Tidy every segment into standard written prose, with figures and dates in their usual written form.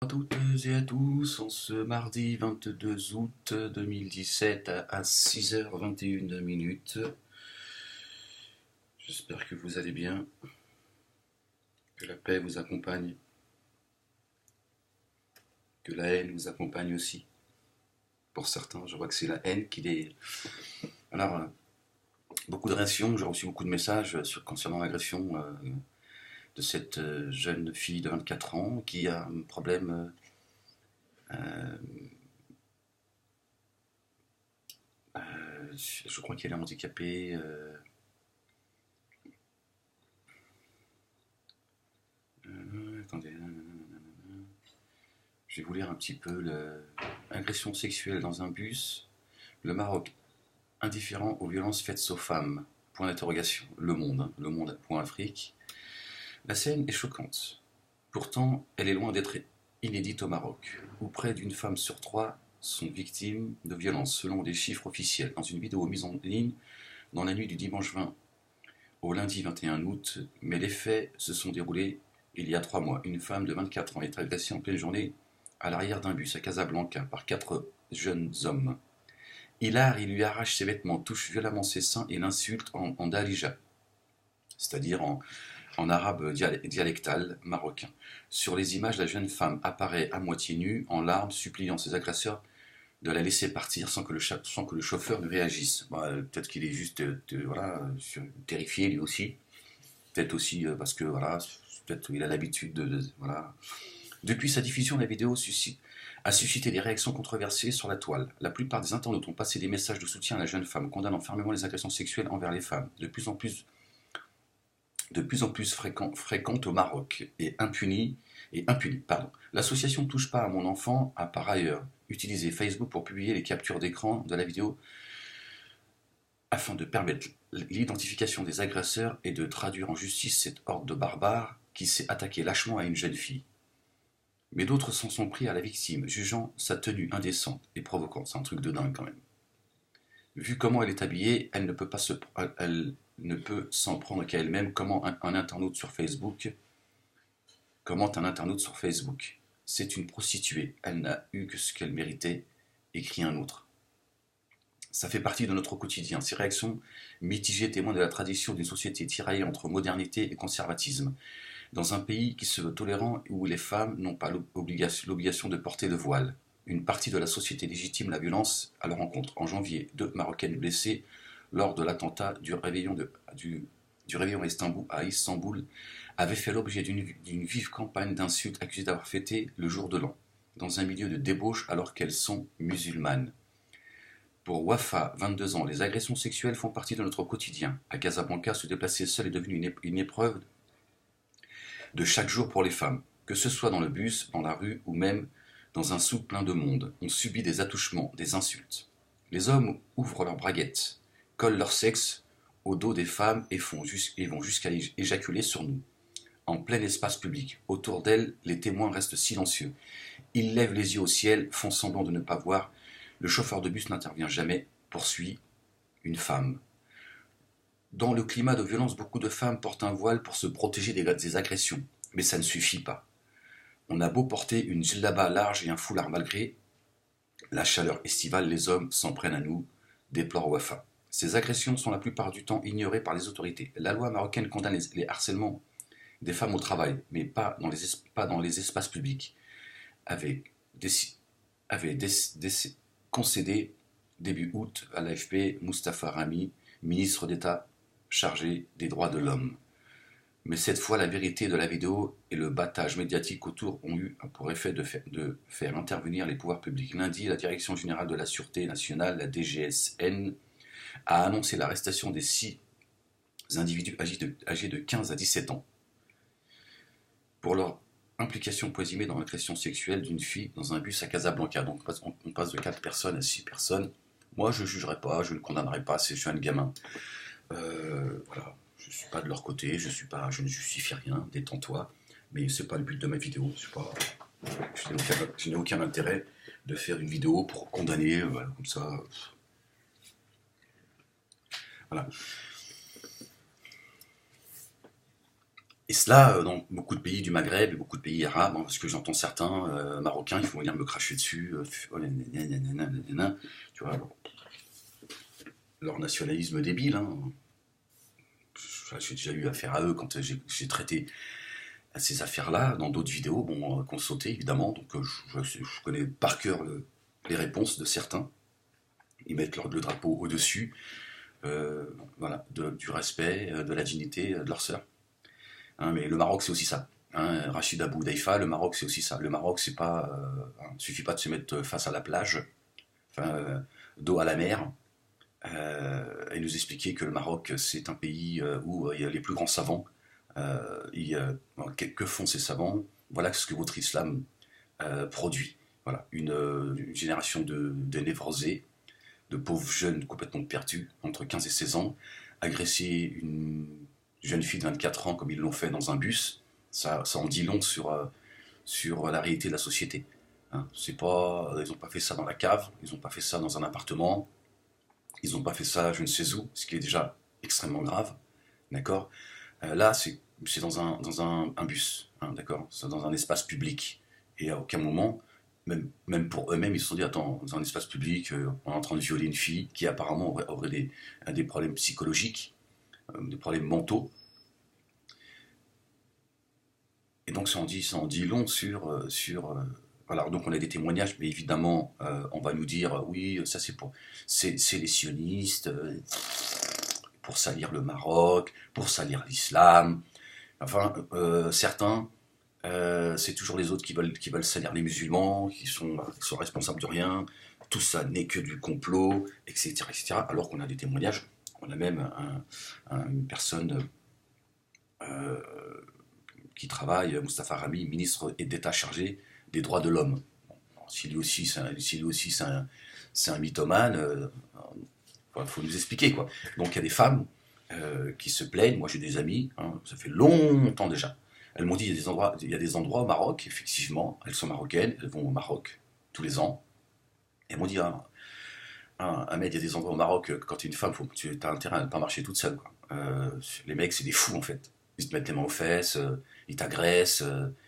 À toutes et à tous, en ce mardi 22 août 2017 à 6h21 minutes. J'espère que vous allez bien, que la paix vous accompagne, que la haine vous accompagne aussi. Pour certains, je vois que c'est la haine qui les... Alors, beaucoup de réactions, j'ai reçu beaucoup de messages concernant l'agression de cette jeune fille de 24 ans qui a un problème... je crois qu'elle est handicapée. Attendez. Je vais vous lire un petit peu l'agression sexuelle dans un bus. Le Maroc, indifférent aux violences faites aux femmes. Point d'interrogation. Le Monde, point Afrique. La scène est choquante. Pourtant, elle est loin d'être inédite au Maroc, où près d'une femme sur trois sont victimes de violences, selon des chiffres officiels. Dans une vidéo mise en ligne dans la nuit du dimanche 20 au lundi 21 août, mais les faits se sont déroulés il y a 3 mois. Une femme de 24 ans est agressée en pleine journée à l'arrière d'un bus à Casablanca par 4 jeunes hommes. Il lui arrache ses vêtements, touche violemment ses seins et l'insulte en dalija, c'est-à-dire en arabe dialectal marocain. Sur les images, la jeune femme apparaît à moitié nue, en larmes, suppliant ses agresseurs de la laisser partir sans que le chauffeur ne réagisse. Peut-être qu'il est juste terrifié lui aussi. Peut-être aussi parce que peut-être qu'il a l'habitude voilà. Depuis sa diffusion, la vidéo a suscité des réactions controversées sur la toile. La plupart des internautes ont passé des messages de soutien à la jeune femme, condamnant fermement les agressions sexuelles envers les femmes, de plus en plus fréquentes au Maroc et impunies. L'association Touche pas à mon enfant a par ailleurs utilisé Facebook pour publier les captures d'écran de la vidéo afin de permettre l'identification des agresseurs et de traduire en justice cette horde de barbares qui s'est attaquée lâchement à une jeune fille. Mais d'autres s'en sont pris à la victime, jugeant sa tenue indécente et provocante. C'est un truc de dingue quand même. Vu comment elle est habillée, elle ne peut s'en prendre qu'à elle-même. Comment un internaute sur Facebook C'est une prostituée, elle n'a eu que ce qu'elle méritait, écrit un autre. Ça fait partie de notre quotidien. Ces réactions mitigées témoignent de la tradition d'une société tiraillée entre modernité et conservatisme. Dans un pays qui se veut tolérant et où les femmes n'ont pas l'obligation de porter le voile. Une partie de la société légitime la violence à leur encontre. En janvier, 2 Marocaines blessées lors de l'attentat du réveillon à Istanbul avaient fait l'objet d'une vive campagne d'insultes accusées d'avoir fêté le jour de l'an, dans un milieu de débauche alors qu'elles sont musulmanes. Pour Wafa, 22 ans, les agressions sexuelles font partie de notre quotidien. À Casablanca, se déplacer seul est devenu une épreuve de chaque jour pour les femmes, que ce soit dans le bus, dans la rue ou même dans un souk plein de monde. On subit des attouchements, des insultes. Les hommes ouvrent leurs braguettes, collent leur sexe au dos des femmes et vont jusqu'à éjaculer sur nous. En plein espace public, autour d'elles, les témoins restent silencieux. Ils lèvent les yeux au ciel, font semblant de ne pas voir. Le chauffeur de bus n'intervient jamais, poursuit une femme. Dans le climat de violence, beaucoup de femmes portent un voile pour se protéger des agressions. Mais ça ne suffit pas. On a beau porter une djellaba large et un foulard, malgré la chaleur estivale, les hommes s'en prennent à nous, déplore Wafa. Ces agressions sont la plupart du temps ignorées par les autorités. La loi marocaine condamne les harcèlements des femmes au travail, mais pas dans les espaces publics. Avait concédé début août à l'AFP Moustapha Rami, ministre d'État chargé des droits de l'homme. Mais cette fois, la vérité de la vidéo et le battage médiatique autour ont eu pour effet de faire intervenir les pouvoirs publics. Lundi, la Direction générale de la Sûreté nationale, la DGSN, a annoncé l'arrestation des 6 individus âgés de 15 à 17 ans pour leur implication présumée dans l'agression sexuelle d'une fille dans un bus à Casablanca. Donc on passe de 4 personnes à 6 personnes. Moi, je ne jugerai pas, je ne condamnerai pas ces jeunes gamins. Voilà. Je ne suis pas de leur côté, je ne justifie rien, détends-toi, mais c'est pas le but de ma vidéo. Je n'ai aucun intérêt de faire une vidéo pour condamner, voilà, comme ça. Voilà. Et cela dans beaucoup de pays du Maghreb et beaucoup de pays arabes, hein, parce que j'entends certains Marocains, ils vont venir me cracher dessus, oh, tu vois, leur nationalisme débile. Hein. J'ai déjà eu affaire à eux quand j'ai traité à ces affaires-là, dans d'autres vidéos, bon, qu'on sautait évidemment, donc je connais par cœur les réponses de certains. Ils mettent le drapeau au-dessus, voilà, du respect, de la dignité de leur sœur. Hein, mais le Maroc, c'est aussi ça. Hein, Rachid Abou Daïfa, le Maroc, c'est aussi ça. Le Maroc, c'est pas, suffit pas de se mettre face à la plage, enfin, dos à la mer, et nous expliquer que le Maroc, c'est un pays où il y a les plus grands savants. Que font ces savants? Voilà ce que votre islam produit. Voilà, une génération de névrosés, de pauvres jeunes complètement perdus, entre 15 et 16 ans, agresser une jeune fille de 24 ans comme ils l'ont fait dans un bus, ça en dit long sur la réalité de la société. Hein, c'est pas, ils n'ont pas fait ça dans la cave, ils n'ont pas fait ça dans un appartement, ils n'ont pas fait ça je ne sais où, ce qui est déjà extrêmement grave. D'accord. Là, c'est dans un bus, hein, d'accord. C'est dans un espace public. Et à aucun moment, même pour eux-mêmes, ils se sont dit, attends, dans un espace public, on est en train de violer une fille qui apparemment aurait des problèmes psychologiques, des problèmes mentaux. Et donc ça en dit long voilà, donc on a des témoignages, mais évidemment, on va nous dire, oui, ça c'est les sionistes, pour salir le Maroc, pour salir l'islam. Enfin, certains, c'est toujours les autres qui veulent salir les musulmans, qui sont responsables de rien. Tout ça n'est que du complot, etc., etc. Alors qu'on a des témoignages. On a même une personne euh, qui travaille, Moustapha Rami, ministre d'État chargé des droits de l'homme. Bon, si lui aussi c'est un mythomane, il faut nous expliquer quoi. Donc il y a des femmes qui se plaignent. Moi j'ai des amis, hein, ça fait longtemps déjà. Elles m'ont dit il y a des endroits au Maroc, effectivement, elles sont marocaines, elles vont au Maroc tous les ans. Elles m'ont dit Ahmed, il y a des endroits au Maroc, quand tu es une femme, tu as intérêt à ne pas marcher toute seule. Quoi. Les mecs, c'est des fous en fait. Ils te mettent les mains aux fesses, ils t'agressent,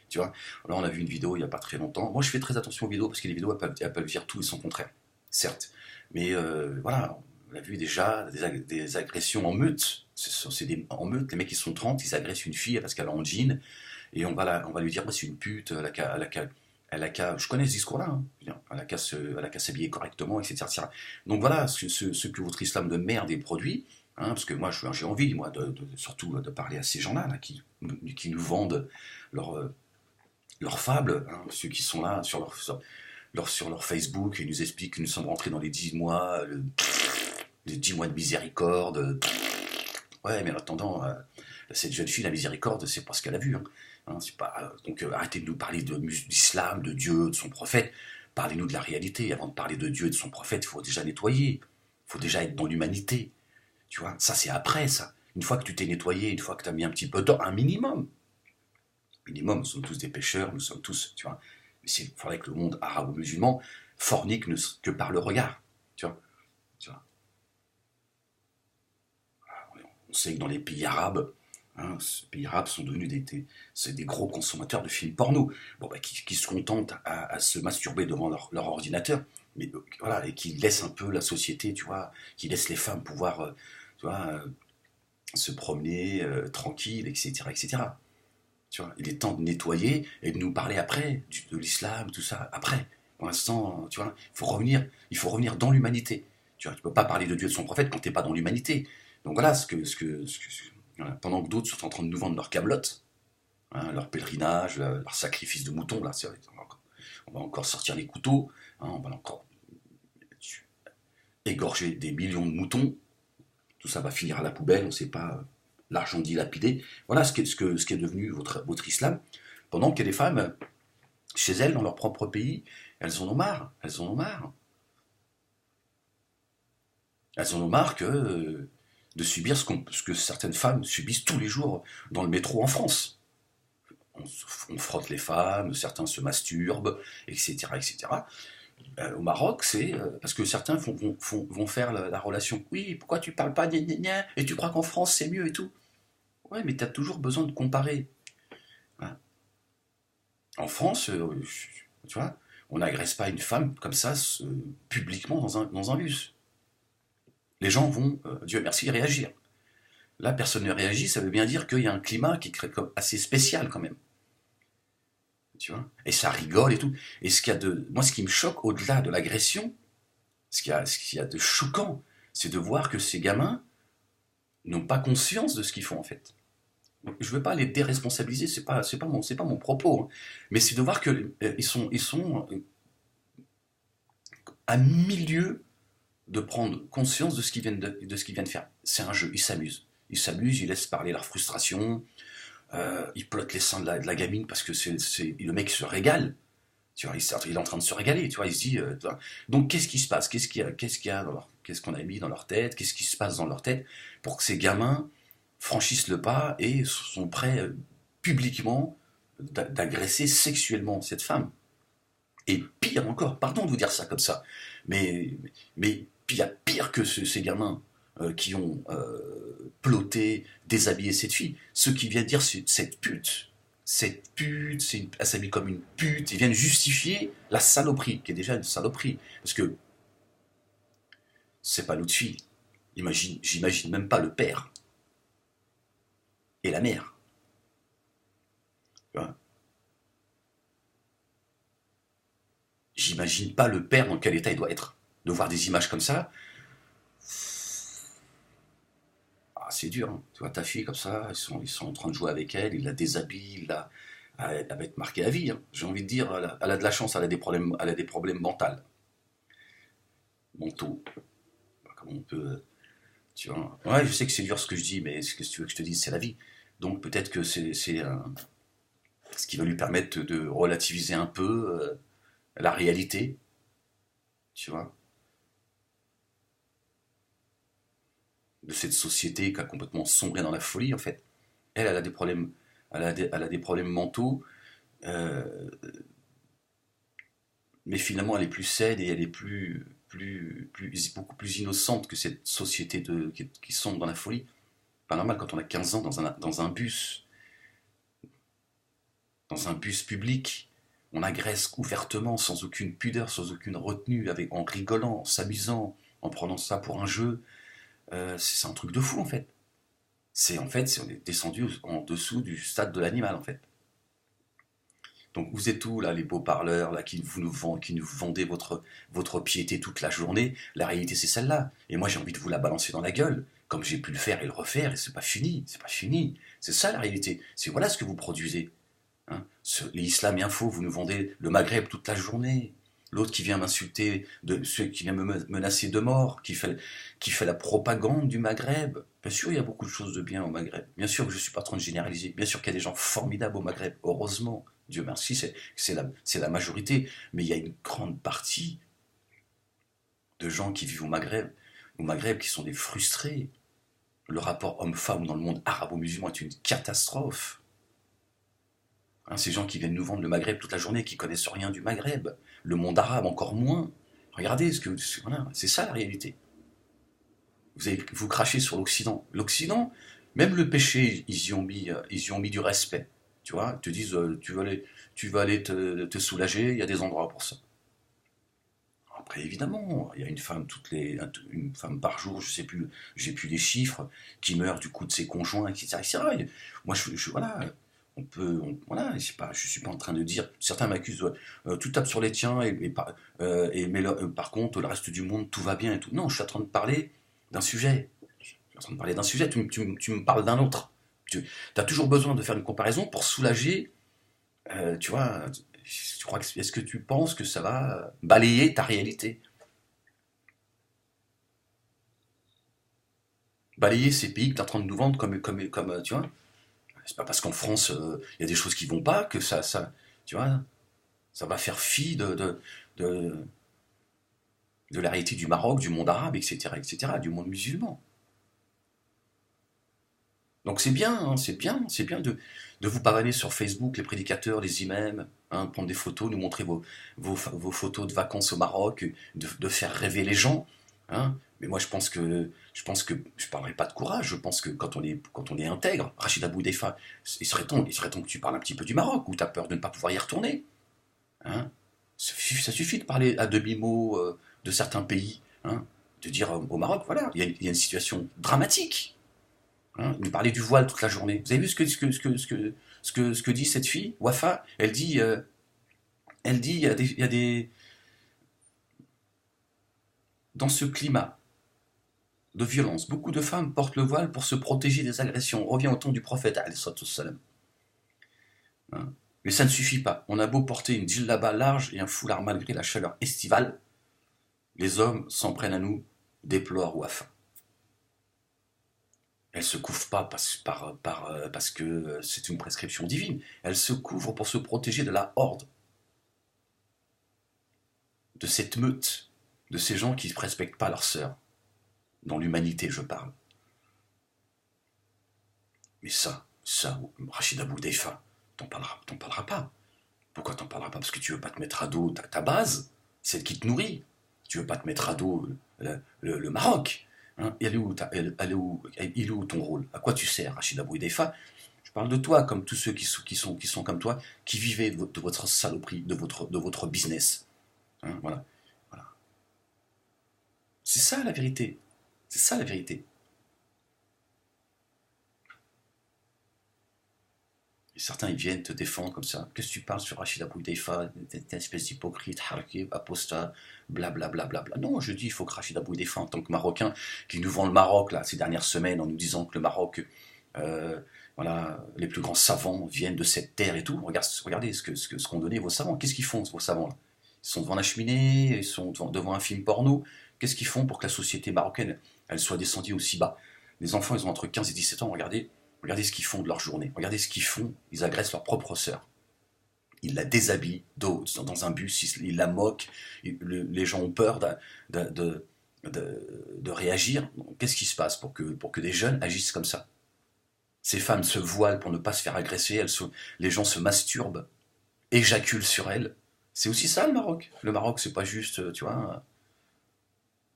tu vois. Là, on a vu une vidéo il n'y a pas très longtemps. Moi, je fais très attention aux vidéos parce que les vidéos, elles peuvent dire tout et son contraire, certes. Mais voilà, on a vu déjà des agressions en meute. En meute, les mecs, ils sont 30, ils agressent une fille parce qu'elle est en jean, et on va lui dire, c'est une pute, je connais ce discours-là, hein. Elle a qu'à s'habiller correctement, etc., etc. Donc voilà ce que votre islam de merde est produit, hein, parce que moi j'ai envie, moi, surtout de parler à ces gens-là là, qui nous vendent leurs fables, hein, ceux qui sont là sur leur Facebook et nous expliquent que nous sommes rentrés dans les 10 mois, les 10 mois de miséricorde. Ouais, mais en attendant, cette jeune fille, la miséricorde, c'est pas ce qu'elle a vu. Hein. Hein, c'est pas, donc arrêtez de nous parler d'islam, de Dieu, de son prophète. Parlez-nous de la réalité. Avant de parler de Dieu et de son prophète, il faut déjà nettoyer. Il faut déjà être dans l'humanité. Tu vois, ça c'est après ça. Une fois que tu t'es nettoyé, une fois que tu as mis un petit peu d'or, un minimum. Minimum, nous sommes tous des pécheurs, nous sommes tous, tu vois. Mais il faudrait que le monde arabe ou musulman fornique que par le regard. Tu vois. Tu vois. On sait que dans les pays arabes, hein, ces pays arabes sont devenus des gros consommateurs de films porno, bon, bah, qui se contentent à se masturber devant leur ordinateur, mais voilà, et qui laissent un peu la société, tu vois, qui laissent les femmes pouvoir, tu vois, se promener tranquille, etc., etc. Tu vois, il est temps de nettoyer et de nous parler après de l'islam, tout ça, après. Pour l'instant, tu vois, il faut revenir dans l'humanité. Tu vois, tu peux pas parler de Dieu et de son prophète quand t'es pas dans l'humanité. Donc voilà voilà. Pendant que d'autres sont en train de nous vendre leur camelote, hein, leur pèlerinage, leur sacrifice de moutons, là, c'est vrai, on va encore sortir les couteaux, hein, on va encore égorger des millions de moutons, tout ça va finir à la poubelle, on ne sait pas, l'argent dilapidé. Voilà ce qui est devenu votre islam. Pendant que les femmes, chez elles, dans leur propre pays, elles en ont marre. Elles en ont marre. Elles en ont marre de subir ce que certaines femmes subissent tous les jours dans le métro en France. On frotte les femmes, certains se masturbent, etc., etc. Au Maroc, c'est parce que certains vont faire la relation. Oui, pourquoi tu parles pas gna gna gna, et tu crois qu'en France c'est mieux et tout. Ouais, mais tu as toujours besoin de comparer. Hein. En France, tu vois, on n'agresse pas une femme comme ça publiquement dans un bus. Les gens vont, Dieu merci, réagir. Là, personne ne réagit, ça veut bien dire qu'il y a un climat qui est assez spécial quand même. Tu vois, et ça rigole et tout. Et moi, ce qui me choque au-delà de l'agression, ce qu'il y a de choquant, c'est de voir que ces gamins n'ont pas conscience de ce qu'ils font en fait. Je ne veux pas les déresponsabiliser, c'est pas mon propos, hein. Mais c'est de voir que ils sont à milieu de prendre conscience de ce qu'ils viennent faire. C'est un jeu, ils s'amusent. Ils s'amusent, ils laissent parler leur frustration, ils plottent les seins de la gamine parce que le mec se régale. Tu vois, il est en train de se régaler, tu vois, il se dit... donc qu'est-ce qui se passe? Qu'est-ce qu'on a mis dans leur tête? Qu'est-ce qui se passe dans leur tête pour que ces gamins franchissent le pas et sont prêts publiquement d'agresser sexuellement cette femme? Et pire encore, pardon de vous dire ça comme ça, mais, mais il y a pire que ces gamins qui ont ploté, déshabillé cette fille. Ceux qui viennent dire cette pute, elle s'habille comme une pute, ils viennent justifier la saloperie, qui est déjà une saloperie. Parce que c'est pas l'autre fille. J'imagine même pas le père et la mère. Tu vois. J'imagine pas le père dans quel état il doit être. De voir des images comme ça, ah, c'est dur. Hein. Tu vois ta fille comme ça, ils sont en train de jouer avec elle, ils la déshabillent, elle va être marquée à vie. Hein. J'ai envie de dire, elle a de la chance, elle a des problèmes mentaux. Comment on peut, tu vois. Ouais, je sais que c'est dur ce que je dis, mais ce que tu veux que je te dise, c'est la vie. Donc peut-être que c'est ce qui va lui permettre de relativiser un peu la réalité, tu vois, de cette société qui a complètement sombré dans la folie, en fait. Elle a des problèmes, elle a des problèmes mentaux, euh, mais finalement elle est plus saine et elle est beaucoup plus innocente que cette société qui sombre dans la folie. Pas normal quand on a 15 ans dans un bus public, on agresse ouvertement, sans aucune pudeur, sans aucune retenue, en rigolant, en s'amusant, en prenant ça pour un jeu. C'est un truc de fou en fait. On est descendu en dessous du stade de l'animal en fait. Donc vous êtes où là, les beaux parleurs là qui nous vendez votre piété toute la journée? La réalité c'est celle-là. Et moi j'ai envie de vous la balancer dans la gueule, comme j'ai pu le faire et le refaire. Et c'est pas fini, c'est pas fini. C'est ça la réalité. C'est voilà ce que vous produisez. Hein. Les Islam Info, vous nous vendez le Maghreb toute la journée. L'autre qui vient m'insulter, celui qui vient me menacer de mort, qui fait la propagande du Maghreb. Bien sûr, il y a beaucoup de choses de bien au Maghreb. Bien sûr que je ne suis pas en train de généraliser. Bien sûr qu'il y a des gens formidables au Maghreb. Heureusement, Dieu merci, c'est la majorité. Mais il y a une grande partie de gens qui vivent au Maghreb qui sont des frustrés. Le rapport homme-femme dans le monde arabo-musulman est une catastrophe. Hein, ces gens qui viennent nous vendre le Maghreb toute la journée, qui connaissent rien du Maghreb, le monde arabe encore moins. Regardez voilà, c'est ça la réalité. Vous crachez sur l'Occident. L'Occident, même le péché, ils y ont mis du respect. Tu vois, ils te disent, tu vas aller te soulager, il y a des endroits pour ça. Après, évidemment, il y a une femme par jour, je sais plus, j'ai plus les chiffres, qui meurt du coup de ses conjoints, etc. etc. Moi, voilà, voilà, je suis pas en train de dire. Certains m'accusent, tu tapes sur les tiens par contre, le reste du monde, tout va bien et tout. Non, je suis en train de parler d'un sujet. Je suis en train de parler d'un sujet. Tu me parles d'un autre. Tu as toujours besoin de faire une comparaison pour soulager. Tu vois, est-ce que tu penses que ça va balayer ta réalité? Balayer ces pays que tu es en train de nous vendre comme tu vois? C'est pas parce qu'en France, il y a des choses qui vont pas que tu vois, ça va faire fi de, de la réalité du Maroc, du monde arabe, etc., du monde musulman. Donc c'est bien, hein, c'est bien de vous pavaner sur Facebook, les prédicateurs, les imams, hein, prendre des photos, nous montrer vos photos de vacances au Maroc, de faire rêver les gens. Hein. Mais moi, je je parlerai pas de courage. Je pense que quand on est intègre, Rachida Boudaifa, il serait temps que tu parles un petit peu du Maroc, où tu as peur de ne pas pouvoir y retourner. Hein. Ça suffit de parler à demi-mot de certains pays, hein, de dire au Maroc, voilà, il y a une situation dramatique. Hein, nous parler du voile toute la journée. Vous avez vu ce que dit cette fille, Wafa? Elle dit, il y a des, dans ce climat de violence, beaucoup de femmes portent le voile pour se protéger des agressions. On revient au temps du prophète, alayhi salam. Hein. Mais ça ne suffit pas. On a beau porter une djellaba large et un foulard malgré la chaleur estivale, les hommes s'en prennent à nous, déplore Wafa. Elle se couvre pas parce que c'est une prescription divine. Elle se couvre pour se protéger de la horde, de cette meute, de ces gens qui ne respectent pas leurs sœurs. Dans l'humanité, je parle. Mais ça, Rachida Boudaifa, t'en parleras pas. Pourquoi t'en parleras pas? Parce que tu veux pas te mettre à dos ta base, celle qui te nourrit. Tu veux pas te mettre à dos le Maroc. Hein. Il est où ton rôle? À quoi tu sers, Rachida Boudaifa? Je parle de toi, comme tous ceux qui sont comme toi, qui vivaient de votre saloperie, de votre business. Hein, voilà. Voilà. C'est ça la vérité. C'est ça la vérité. Et certains, ils viennent te défendre comme ça. Qu'est-ce que tu parles sur Rachida Boudaifa? T'es une espèce d'hypocrite, harki, apostat, blablabla. Bla, bla, bla. Non, je dis, il faut que Rachida Boudaifa, en tant que Marocain, qui nous vend le Maroc là, ces dernières semaines, en nous disant que le Maroc, euh, voilà, les plus grands savants viennent de cette terre et tout. Regardez ce qu'ont donné vos savants. Qu'est-ce qu'ils font, vos savants là? Ils sont devant la cheminée, ils sont devant un film porno. Qu'est-ce qu'ils font pour que la société marocaine, elle soit descendue aussi bas? Les enfants, ils ont entre 15 et 17 ans, regardez. Regardez ce qu'ils font de leur journée. Regardez ce qu'ils font. Ils agressent leur propre sœur. Ils la déshabillent dans un bus. Ils la moquent. Les gens ont peur de réagir. Qu'est-ce qui se passe pour que des jeunes agissent comme ça? Ces femmes se voilent pour ne pas se faire agresser. Les gens se masturbent, éjaculent sur elles. C'est aussi ça le Maroc. Le Maroc, c'est pas juste, tu vois,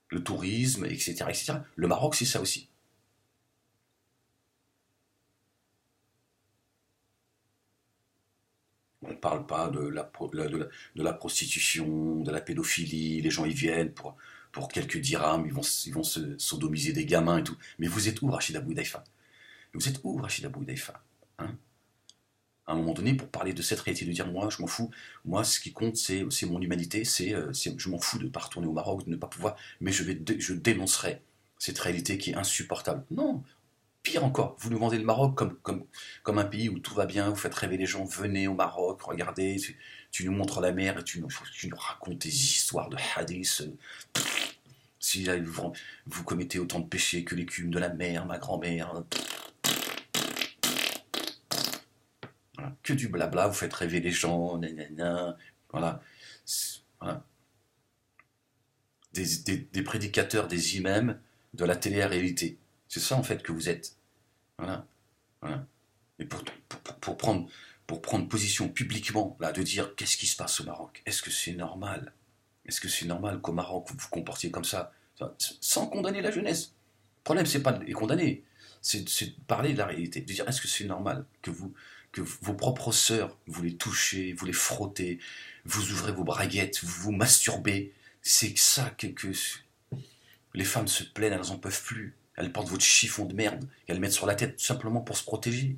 le tourisme, etc., etc. Le Maroc, c'est ça aussi. On ne parle pas de la prostitution, de la pédophilie, les gens y viennent pour quelques dirhams, ils vont se sodomiser des gamins et tout. Mais vous êtes où, Rachida Boudaifa? Vous êtes où, Rachida Boudaifa? Hein? À un moment donné, pour parler de cette réalité, de dire moi, je m'en fous, moi, ce qui compte, c'est mon humanité, je m'en fous de ne pas retourner au Maroc, de ne pas pouvoir, mais je dénoncerai cette réalité qui est insupportable. Non, pire encore, vous nous vendez le Maroc comme un pays où tout va bien, vous faites rêver les gens, venez au Maroc, regardez, tu nous montres la mer et tu nous racontes des histoires de hadiths. Si vous commettez autant de péchés que l'écume de la mer, ma grand-mère. Voilà. Que du blabla, vous faites rêver les gens, nanana, voilà. Voilà. Des prédicateurs, des imams de la télé-réalité. C'est ça en fait que vous êtes. Voilà. Voilà. Et pour prendre position publiquement, là, de dire qu'est-ce qui se passe au Maroc? Est-ce que c'est normal? Est-ce que c'est normal qu'au Maroc vous vous comportiez comme ça? Sans condamner la jeunesse. Le problème, c'est pas de les condamner, c'est de parler de la réalité, de dire est-ce que c'est normal que vos propres sœurs, vous les touchez, vous les frottez, vous ouvrez vos braguettes, vous vous masturbez. C'est ça que les femmes se plaignent, elles n'en peuvent plus. Elles portent votre chiffon de merde, et elles le mettent sur la tête tout simplement pour se protéger.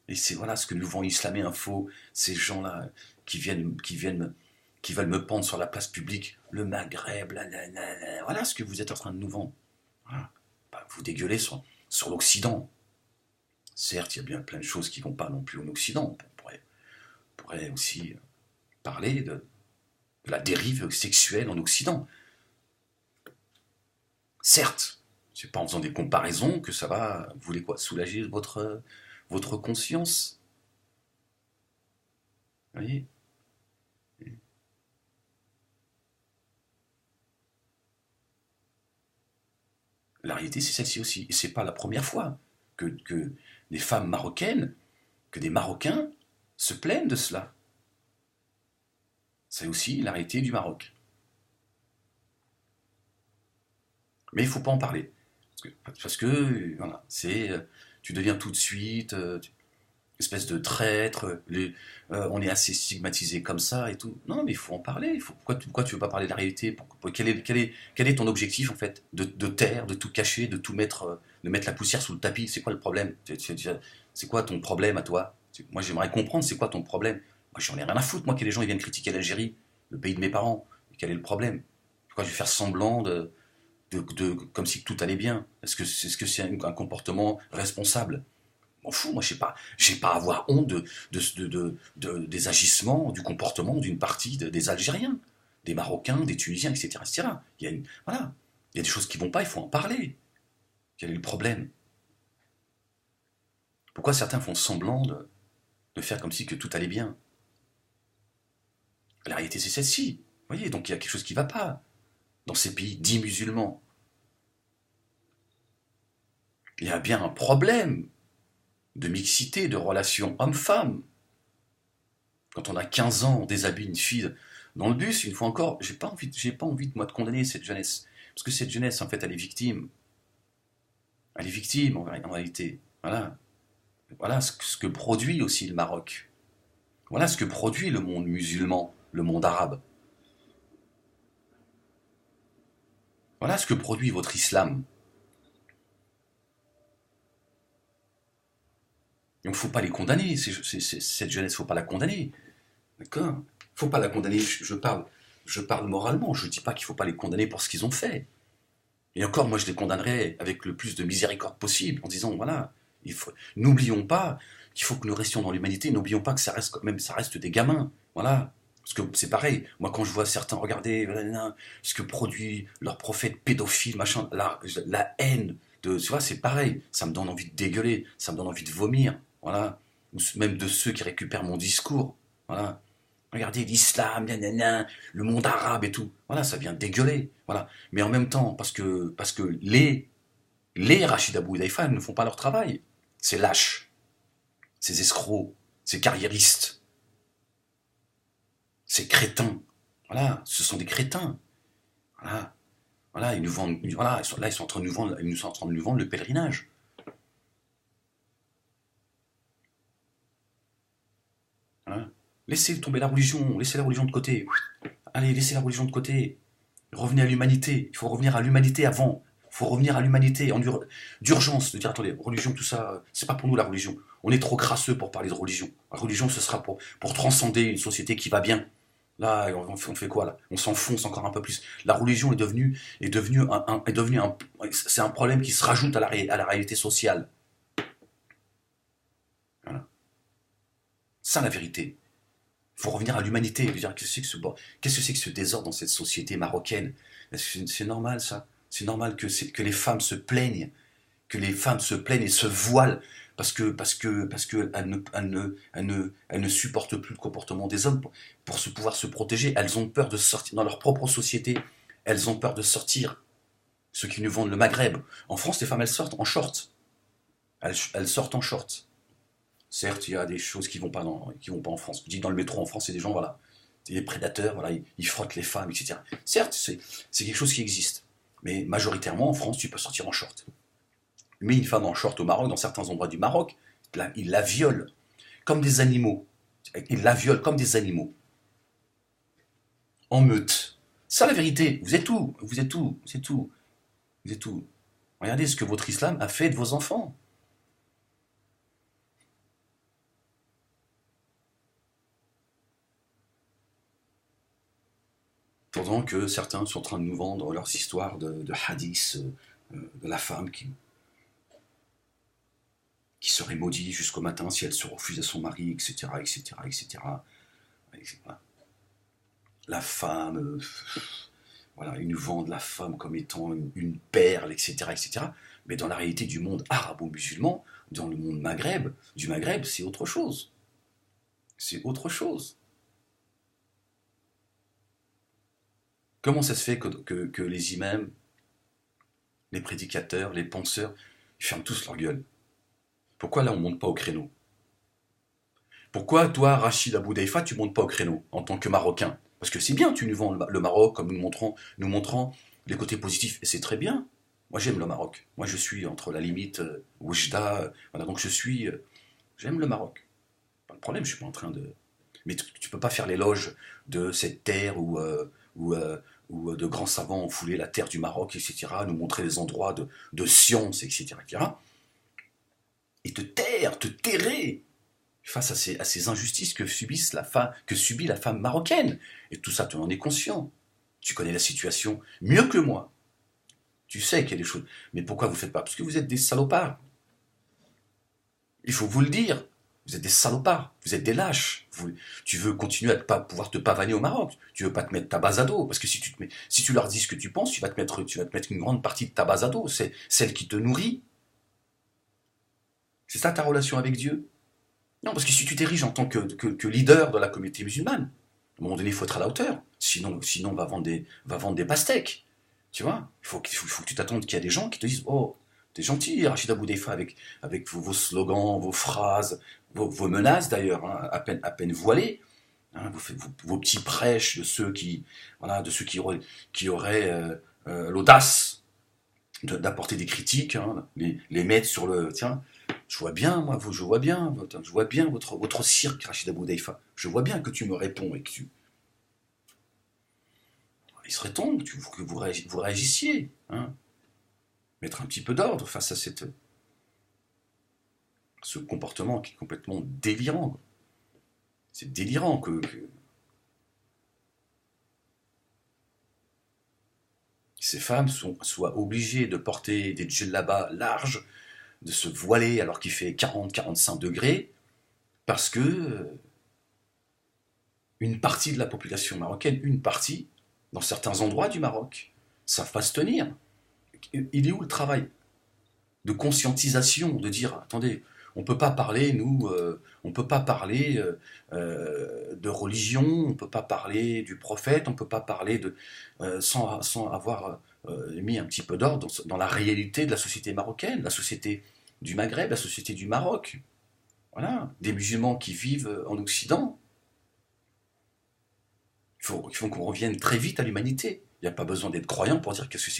Et c'est voilà ce que nous vend Islamé Info, ces gens-là qui veulent me pendre sur la place publique, le Maghreb, voilà ce que vous êtes en train de nous vendre. Voilà. Bah, vous dégueulez sur l'Occident. Certes, il y a bien plein de choses qui ne vont pas non plus en Occident. On pourrait aussi parler de la dérive sexuelle en Occident. Certes, c'est pas en faisant des comparaisons que ça va, vous voulez quoi, soulager votre conscience. Vous voyez? La réalité, c'est celle-ci aussi. Et c'est pas la première fois que des femmes marocaines, que des Marocains se plaignent de cela. C'est aussi la réalité du Maroc. Mais il ne faut pas en parler. Parce que voilà, tu deviens tout de suite espèce de traître, on est assez stigmatisé comme ça et tout. Non, mais il faut en parler. Pourquoi tu veux pas parler de la réalité? Quel est ton objectif en fait? De taire, de tout cacher, de tout mettre, de mettre la poussière sous le tapis? C'est quoi le problème? C'est quoi ton problème à toi? Moi j'aimerais comprendre c'est quoi ton problème. Moi j'en ai rien à foutre, moi que les gens ils viennent critiquer l'Algérie, le pays de mes parents. Quel est le problème? Pourquoi je vais faire semblant comme si tout allait bien? Est-ce que c'est un comportement responsable? M'en fous, moi j'ai pas à avoir honte des agissements, du comportement d'une partie des Algériens, des Marocains, des Tunisiens, etc. etc. Voilà, il y a des choses qui vont pas, il faut en parler. Quel est le problème? Pourquoi certains font semblant de faire comme si que tout allait bien? La réalité c'est celle-ci. Vous voyez, donc il y a quelque chose qui ne va pas dans ces pays dits musulmans. Il y a bien un problème de mixité, de relations homme-femme. Quand on a 15 ans, on déshabille une fille dans le bus, une fois encore, j'ai pas envie de moi de condamner cette jeunesse. Parce que cette jeunesse, en fait, elle est victime. Elle est victime, en réalité. Voilà. Voilà ce que produit aussi le Maroc. Voilà ce que produit le monde musulman, le monde arabe. Voilà ce que produit votre islam. Donc, il ne faut pas les condamner. Cette jeunesse, il ne faut pas la condamner. D'accord? Il ne faut pas la condamner. Je parle moralement. Je ne dis pas qu'il ne faut pas les condamner pour ce qu'ils ont fait. Et encore, moi, je les condamnerais avec le plus de miséricorde possible, en disant, voilà, n'oublions pas qu'il faut que nous restions dans l'humanité, n'oublions pas que ça reste des gamins, voilà. Parce que c'est pareil, moi, quand je vois certains regarder ce que produit leur prophète pédophile, machin, la haine, tu vois, c'est pareil, ça me donne envie de dégueuler, ça me donne envie de vomir, voilà. Ou même de ceux qui récupèrent mon discours, voilà. Regardez l'islam, le monde arabe et tout. Voilà, ça vient dégueuler. Voilà. Mais en même temps, parce que les Rachid Abou Daïfa ne font pas leur travail. Ces lâches, ces escrocs, ces carriéristes, ces crétins. Voilà, ce sont des crétins. Voilà. Voilà, ils nous vendent. Voilà, là, ils sont en train de nous vendre le pèlerinage. Voilà. Laissez tomber la religion, laissez la religion de côté. Allez, laissez la religion de côté. Revenez à l'humanité. Il faut revenir à l'humanité avant. Il faut revenir à l'humanité d'urgence. De dire, attendez, religion, tout ça, c'est pas pour nous la religion. On est trop crasseux pour parler de religion. La religion, ce sera pour transcender une société qui va bien. Là, on fait quoi là? On s'enfonce encore un peu plus. La religion c'est un problème qui se rajoute à la réalité sociale. Voilà. Ça, la vérité. Il faut revenir à l'humanité. Qu'est-ce que c'est que ce désordre dans cette société marocaine? C'est normal ça. C'est normal que les femmes se plaignent, et se voilent parce que elles ne supportent plus le comportement des hommes pour pouvoir se protéger. Elles ont peur de sortir dans leur propre société. Elles ont peur de sortir. Ceux qui nous vendent le Maghreb. En France, les femmes elles sortent en short. Elles sortent en short. Certes, il y a des choses qui vont pas en France. Je dis dans le métro en France, c'est des gens, voilà, des prédateurs, voilà, ils frottent les femmes, etc. Certes, c'est quelque chose qui existe. Mais majoritairement, en France, tu peux sortir en short. Mais une femme en short au Maroc, dans certains endroits du Maroc, ils la violent comme des animaux. Ils la violent comme des animaux. En meute. C'est la vérité. Vous êtes où? Vous êtes où? Vous êtes où? Vous êtes où? Regardez ce que votre islam a fait de vos enfants. Pendant que certains sont en train de nous vendre leurs histoires de hadith, de la femme qui serait maudite jusqu'au matin si elle se refuse à son mari, etc., etc., etc. Voilà. La femme, voilà, ils nous vendent la femme comme étant une perle, etc., etc. Mais dans la réalité du monde arabo-musulman, dans le monde du Maghreb, c'est autre chose. C'est autre chose. Comment ça se fait que les imams, les prédicateurs, les penseurs, ils ferment tous leur gueule? Pourquoi là on ne monte pas au créneau? Pourquoi toi, Rachid Abou Daïfa, tu ne montes pas au créneau en tant que Marocain? Parce que c'est bien, tu nous vends le Maroc comme nous montrant les côtés positifs, et c'est très bien. Moi, j'aime le Maroc. Moi, je suis entre la limite Oujda. Voilà, donc j'aime le Maroc. Pas de problème, je suis pas en train de. Mais tu peux pas faire l'éloge de cette terre où, où de grands savants ont foulé la terre du Maroc, etc., nous montrer les endroits de science, etc., etc., et te terrer face à ces injustices que subit la femme marocaine. Et tout ça, tu en es conscient. Tu connais la situation mieux que moi. Tu sais qu'il y a des choses. Mais pourquoi vous ne faites pas? Parce que vous êtes des salopards. Il faut vous le dire. Vous êtes des salopards. Vous êtes des lâches. Tu veux continuer à pas pouvoir te pavaner au Maroc. Tu veux pas te mettre ta base à dos. Parce que si tu leur dis ce que tu penses, tu vas te mettre une grande partie de ta base à dos. C'est celle qui te nourrit. C'est ça ta relation avec Dieu? Non, parce que si tu t'ériges en tant que leader de la communauté musulmane, à un moment donné, il faut être à la hauteur. Sinon va vendre des pastèques. Tu vois, faut que tu t'attendes qu'il y a des gens qui te disent: Oh, t'es gentil, Rachida Boudaifa, avec vos slogans, vos phrases, vos menaces d'ailleurs, hein, à peine voilées. Hein, vous faites vos petits prêches de ceux qui, voilà, qui auraient l'audace d'apporter des critiques, hein, les mettre sur le. Tiens, je vois bien votre cirque, Rachida Boudaifa. Je vois bien que tu me réponds et que tu. Il serait temps que vous réagissiez. Hein, mettre un petit peu d'ordre face à ce comportement qui est complètement délirant. C'est délirant que ces femmes soient obligées de porter des djellabas larges, de se voiler alors qu'il fait 40-45 degrés, parce que une partie de la population marocaine, une partie, dans certains endroits du Maroc, savent pas se tenir. Il est où le travail de conscientisation, de dire, attendez, on ne peut pas parler, on ne peut pas parler de religion, on ne peut pas parler du prophète, on ne peut pas parler sans avoir mis un petit peu d'ordre dans la réalité de la société marocaine, la société du Maghreb, la société du Maroc. Voilà, des musulmans qui vivent en Occident. Il faut qu'on revienne très vite à l'humanité. Il n'y a pas besoin d'être croyant pour dire qu'est-ce que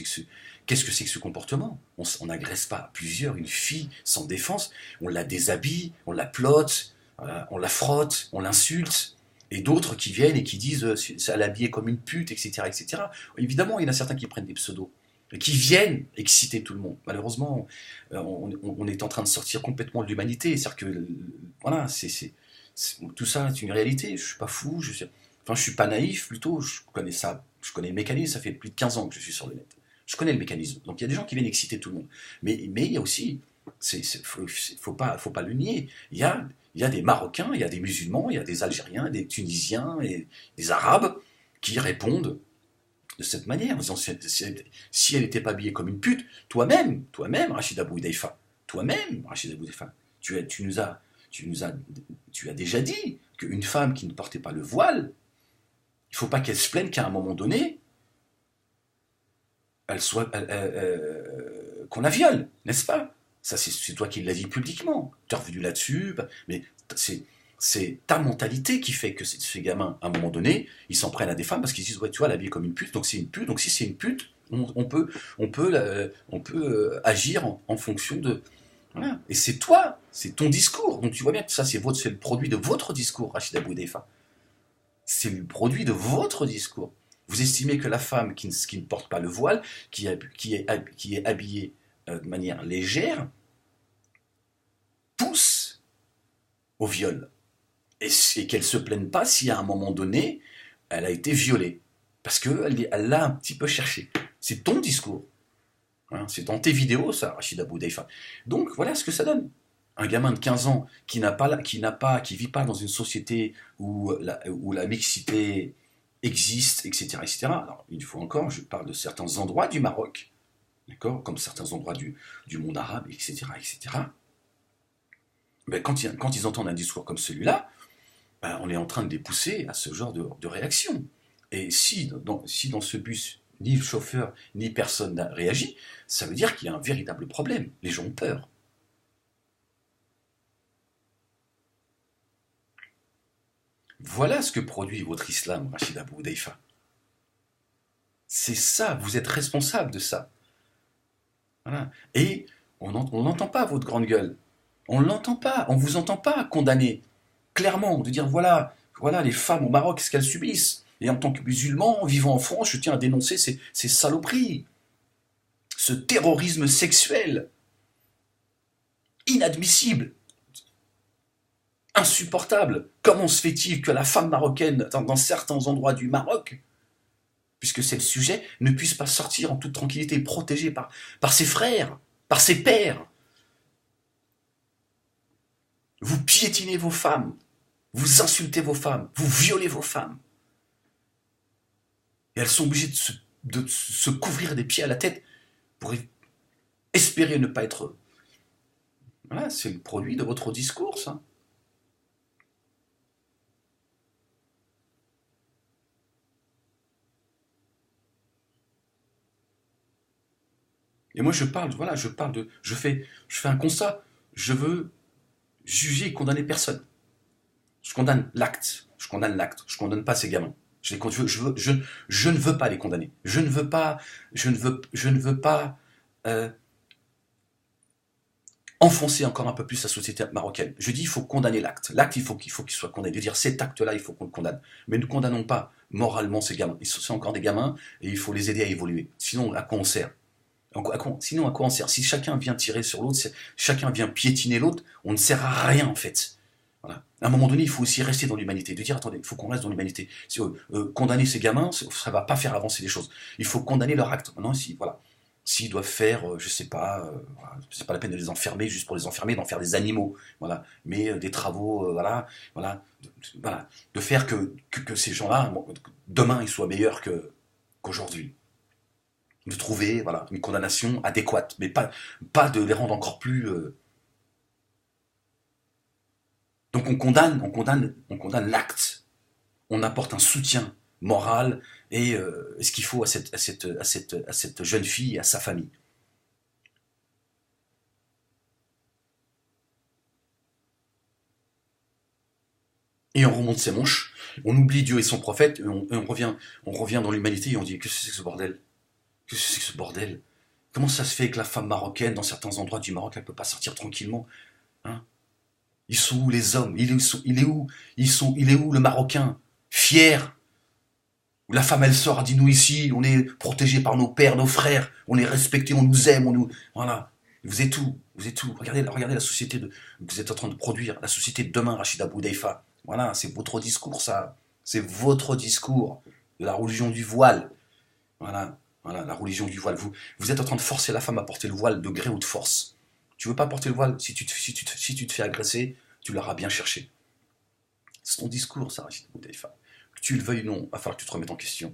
c'est que ce comportement. On n'agresse pas plusieurs, une fille sans défense, on la déshabille, on la plotte, on la frotte, on l'insulte. Et d'autres qui viennent et qui disent ça l'habiller comme une pute, etc., etc. Évidemment, il y en a certains qui prennent des pseudos, qui viennent exciter tout le monde. Malheureusement, on est en train de sortir complètement de l'humanité. C'est-à-dire que, voilà, tout ça est une réalité. Je suis pas fou, enfin, je suis pas naïf, plutôt, je connais ça, je connais le mécanisme, ça fait plus de 15 ans que je suis sur le net. Je connais le mécanisme. Donc il y a des gens qui viennent exciter tout le monde. Mais il y a aussi, faut pas le nier, il y a des Marocains, il y a des musulmans, il y a des Algériens, des Tunisiens et des Arabes qui répondent de cette manière, en disant si elle n'était pas habillée comme une pute, Rachida Bouidaifa, Rachida Bouidaifa, tu as déjà dit qu'une femme qui ne portait pas le voile, il ne faut pas qu'elle se plaigne qu'à un moment donné, qu'on la viole, n'est-ce pas? Ça, c'est toi qui l'as dit publiquement. Tu es revenu là-dessus, mais c'est ta mentalité qui fait que ces gamins, à un moment donné, ils s'en prennent à des femmes parce qu'ils disent ouais, tu vois, la vie est comme une pute, donc c'est une pute, donc si c'est une pute, on peut agir en fonction de. Voilà. Et c'est toi, c'est ton discours. Donc tu vois bien que ça, c'est le produit de votre discours, Rachida Boudefa. C'est le produit de votre discours. Vous estimez que la femme qui ne porte pas le voile, qui est habillée de manière légère, pousse au viol. Et qu'elle ne se plaigne pas si à un moment donné, elle a été violée. Parce qu'elle l'a un petit peu cherché. C'est ton discours. Hein, c'est dans tes vidéos, ça, Rachida Boudefa. Donc voilà ce que ça donne. Un gamin de 15 ans qui vit pas dans une société où la mixité existe, etc., etc. Alors, une fois encore, je parle de certains endroits du Maroc, d'accord, comme certains endroits du monde arabe, etc., etc. Ben, quand ils entendent un discours comme celui-là, ben, on est en train de les pousser à ce genre de réaction. Et si dans ce bus, ni le chauffeur, ni personne n'a réagi, ça veut dire qu'il y a un véritable problème. Les gens ont peur. Voilà ce que produit votre islam, Rachida Boudefa. C'est ça, vous êtes responsable de ça. Voilà. Et on n'entend pas votre grande gueule. On ne l'entend pas. On ne vous entend pas condamner clairement, de dire voilà, voilà les femmes au Maroc, ce qu'elles subissent. Et en tant que musulman, vivant en France, je tiens à dénoncer ces saloperies, ce terrorisme sexuel, inadmissible, insupportable. Comment se fait-il que la femme marocaine, dans certains endroits du Maroc, puisque c'est le sujet, ne puisse pas sortir en toute tranquillité, protégée par ses frères, par ses pères? Vous piétinez vos femmes, vous insultez vos femmes, vous violez vos femmes. Et elles sont obligées de se couvrir des pieds à la tête pour espérer ne pas être... Voilà, c'est le produit de votre discours, ça. Et moi, voilà, je fais un constat. Je veux juger et condamner personne. Je condamne l'acte. Je condamne l'acte. Je condamne pas ces gamins. Je ne veux pas les condamner. Je ne veux pas euh, enfoncer encore un peu plus la société marocaine. Je dis il faut condamner l'acte. L'acte, il faut qu'il soit condamné. De dire cet acte-là, il faut qu'on le condamne. Mais ne condamnons pas moralement ces gamins. Ils sont encore des gamins et il faut les aider à évoluer. Sinon, à quoi on sert? Sinon, à quoi on sert? Si chacun vient tirer sur l'autre, si chacun vient piétiner l'autre, on ne sert à rien en fait. Voilà. À un moment donné, il faut aussi rester dans l'humanité. De dire, attendez, il faut qu'on reste dans l'humanité. Condamner ces gamins, ça ne va pas faire avancer les choses. Il faut condamner leur acte. Maintenant, si, voilà. S'ils doivent faire, je sais pas, voilà, c'est pas la peine de les enfermer juste pour les enfermer, d'en faire des animaux, voilà. Mais des travaux, voilà, voilà, voilà, de faire que ces gens-là, bon, demain, ils soient meilleurs qu'aujourd'hui. De trouver, voilà, une condamnation adéquate, mais pas de les rendre encore plus. Donc on condamne l'acte. On apporte un soutien moral et ce qu'il faut à cette jeune fille et à sa famille. Et on remonte ses manches, on oublie Dieu et son prophète, et on revient dans l'humanité et on dit qu'est-ce que c'est que ce bordel? Qu'est-ce que c'est que ce bordel? Comment ça se fait que la femme marocaine, dans certains endroits du Maroc, elle ne peut pas sortir tranquillement, hein? Ils sont où les hommes? Il est où le Marocain? Fier. Où la femme elle sort, elle dit nous ici, on est protégé par nos pères, nos frères, on est respecté, on nous aime, on nous. Voilà. Vous êtes où? Vous êtes où? Regardez la société que vous êtes en train de produire, la société de demain, Rachida Boudaifa. Voilà, c'est votre discours, ça. C'est votre discours de la religion du voile. Voilà, voilà, la religion du voile. Vous êtes en train de forcer la femme à porter le voile de gré ou de force. Tu veux pas porter le voile, si tu te fais agresser, tu l'auras bien cherché. C'est ton discours, ça, Rachid Boudaifa. Que tu le veuilles ou non, il va falloir que tu te remettes en question.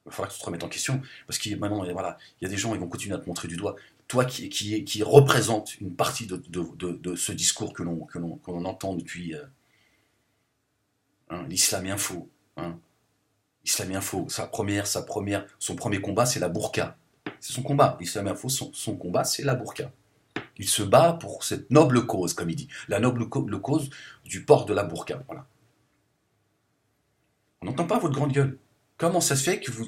Il va falloir que tu te remettes en question, parce que maintenant, voilà, il y a des gens qui vont continuer à te montrer du doigt. Toi qui représente une partie de ce discours que l'on entend depuis hein, l'islam info. Hein, l'islam info, son premier combat, c'est la burqa. C'est son combat. L'islam info, son combat, c'est la burqa. Il se bat pour cette noble cause, comme il dit. La noble cause du port de la burqa. Voilà. On n'entend pas votre grande gueule. Comment ça se fait que vous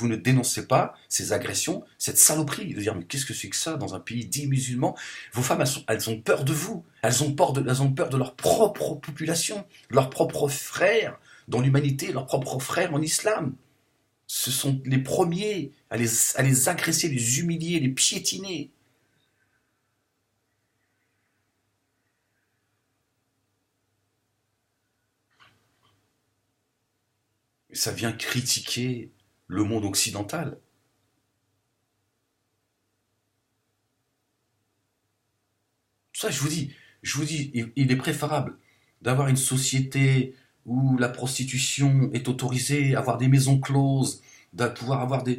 ne dénoncez pas ces agressions, cette saloperie de dire mais qu'est-ce que c'est que ça dans un pays dit musulman? Vos femmes, elles ont peur de vous. Elles ont peur de leur propre population, de leurs propres frères dans l'humanité, leurs propres frères en islam. Ce sont les premiers à les agresser, les humilier, les piétiner. Et ça vient critiquer le monde occidental. Ça, je vous dis, il est préférable d'avoir une société où la prostitution est autorisée, avoir des maisons closes, de pouvoir avoir le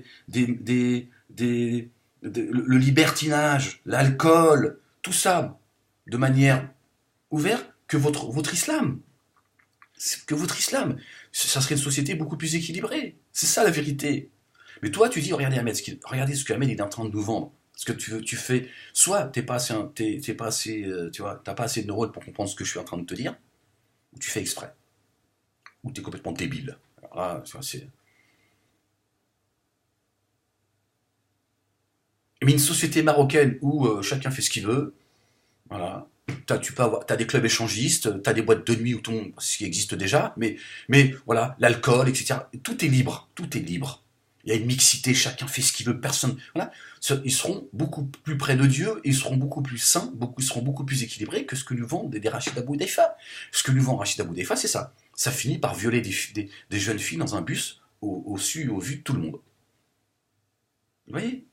libertinage, l'alcool, tout ça, de manière ouverte, que votre islam. Que votre islam. Ça serait une société beaucoup plus équilibrée. C'est ça la vérité. Mais toi, tu dis, regardez Ahmed, regardez ce que Ahmed est en train de nous vendre. Ce que tu fais, soit t'es pas assez, tu vois, t'as pas assez de neurones pour comprendre ce que je suis en train de te dire, ou tu fais exprès, ou t'es complètement débile. Alors là, tu vois, Mais une société marocaine où chacun fait ce qu'il veut, voilà. T'as des clubs échangistes, t'as des boîtes de nuit où tout le monde, ce qui existe déjà, mais voilà, l'alcool, etc. Tout est libre, tout est libre. Il y a une mixité, chacun fait ce qu'il veut, personne. Voilà. Ils seront beaucoup plus près de Dieu, ils seront beaucoup plus sains, ils seront beaucoup plus équilibrés que ce que nous vendent des Rachida Boudaifa. Ce que nous vend Rachida Boudaifa, c'est ça. Ça finit par violer des jeunes filles dans un bus au vu de tout le monde. Vous voyez?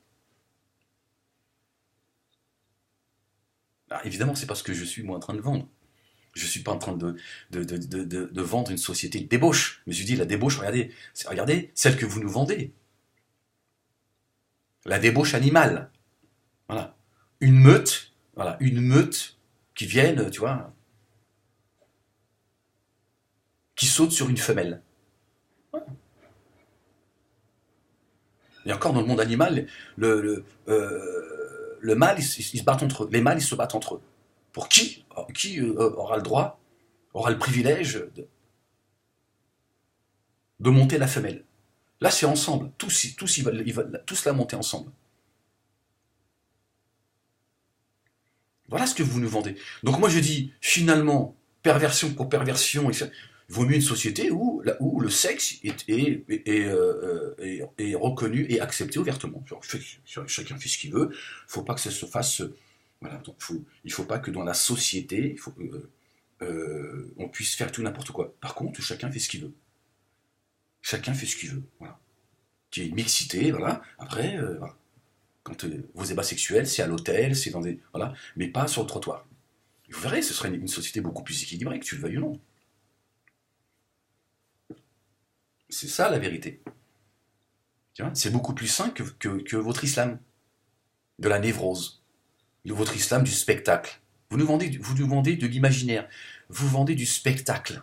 Ah, évidemment, c'est parce que je suis moi en train de vendre. Je ne suis pas en train de vendre une société de débauche. Mais je dis, la débauche, regardez celle que vous nous vendez. La débauche animale. Voilà. Une meute, voilà, une meute qui vienne, tu vois, qui saute sur une femelle. Voilà. Et encore dans le monde animal, le mâle, ils se battent entre eux. Les mâles, ils se battent entre eux. Pour qui aura le droit, aura le privilège de monter la femelle. Là, c'est ensemble. Ils veulent tous la monter ensemble. Voilà ce que vous nous vendez. Donc moi, je dis, finalement, perversion pour perversion, il vaut mieux une société où le sexe est reconnu et accepté ouvertement. Chacun fait ce qu'il veut. Il ne faut pas que ça se fasse. Voilà, il ne faut pas que dans la société, on puisse faire tout n'importe quoi. Par contre, chacun fait ce qu'il veut. Chacun fait ce qu'il veut. Voilà. Qu'il y ait une mixité, voilà. Après, voilà. Quand vos ébats sexuels, c'est à l'hôtel, c'est dans des. Voilà. Mais pas sur le trottoir. Vous verrez, ce serait une société beaucoup plus équilibrée, que tu le veuilles ou non. C'est ça la vérité. C'est beaucoup plus sain que votre islam, de la névrose, de votre islam du spectacle. Vous nous vendez de l'imaginaire, vous vendez du spectacle.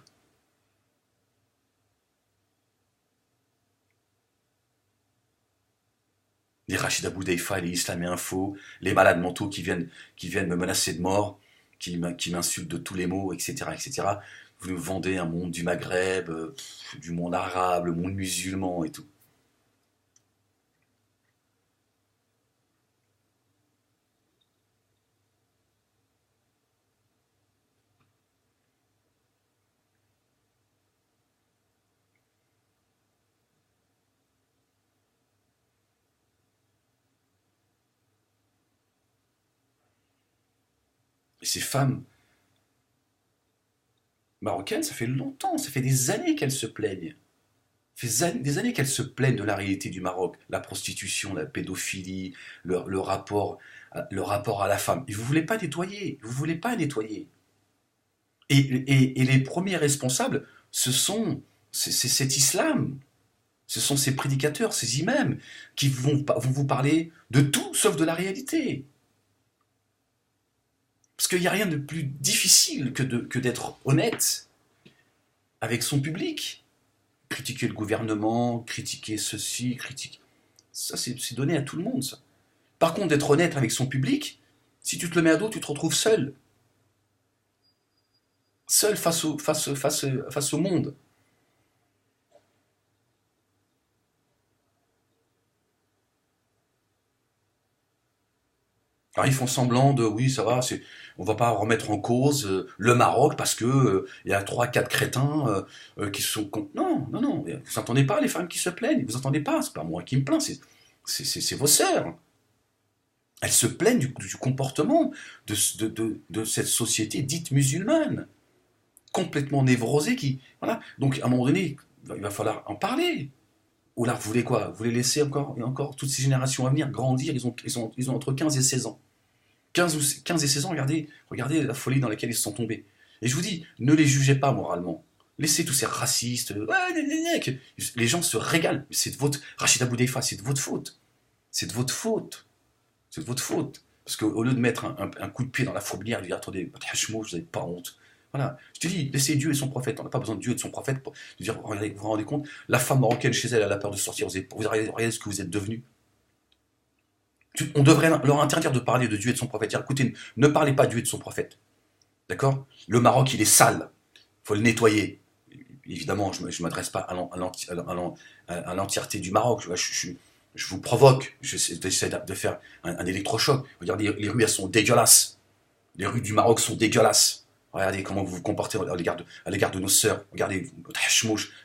Les Rachida Boudaifa, les Islam et Info, les malades mentaux qui viennent me menacer de mort, qui m'insultent de tous les mots, etc., etc. Vous nous vendez un monde du Maghreb, du monde arabe, le monde musulman et tout. Et ces femmes marocaines, ça fait longtemps, ça fait des années qu'elles se plaignent. Ça fait des années qu'elles se plaignent de la réalité du Maroc, la prostitution, la pédophilie, le rapport à la femme. Et vous ne voulez pas nettoyer, vous ne voulez pas nettoyer. Et les premiers responsables, c'est cet islam, ce sont ces prédicateurs, ces imams, qui vont vous parler de tout sauf de la réalité. Parce qu'il n'y a rien de plus difficile que d'être honnête avec son public. Critiquer le gouvernement, critiquer ceci, critiquer. Ça, c'est donné à tout le monde, ça. Par contre, d'être honnête avec son public, si tu te le mets à dos, tu te retrouves seul. Seul face au monde. Alors ils font semblant de oui, ça va, on va pas remettre en cause le Maroc parce que il y a trois, quatre crétins qui sont non, non, non, vous entendez pas les femmes qui se plaignent, vous entendez pas, c'est pas moi qui me plains, c'est vos sœurs. Elles se plaignent du comportement de cette société dite musulmane, complètement névrosée qui voilà. Donc à un moment donné, il va falloir en parler. Ou là, vous voulez quoi? Vous voulez laisser encore et encore toutes ces générations à venir grandir, ils ont entre 15 et 16 ans. 15 et 16 ans, regardez la folie dans laquelle ils se sont tombés. Et je vous dis, ne les jugez pas moralement. Laissez tous ces racistes. Ouais, les gens se régalent. C'est de votre. Rachida Boudaifa, c'est de votre faute. C'est de votre faute. C'est de votre faute. Parce qu'au lieu de mettre un coup de pied dans la fourmilière et de dire attendez, vous n'avez pas honte. Voilà. Je te dis, laissez Dieu et son prophète. On n'a pas besoin de Dieu et de son prophète pour dire regardez, vous vous rendez compte, la femme marocaine chez elle, elle a peur de sortir. Regardez ce que vous êtes devenu. On devrait leur interdire de parler de Dieu et de son prophète. Dire, écoutez, ne parlez pas de Dieu et de son prophète. D'accord? Le Maroc, il est sale. Il faut le nettoyer. Évidemment, je ne m'adresse pas à l'entièreté du Maroc. Je vous provoque, j'essaie de faire un électrochoc. Regardez, les rues, elles sont dégueulasses. Les rues du Maroc sont dégueulasses. Regardez comment vous vous comportez à l'égard de nos sœurs. Regardez,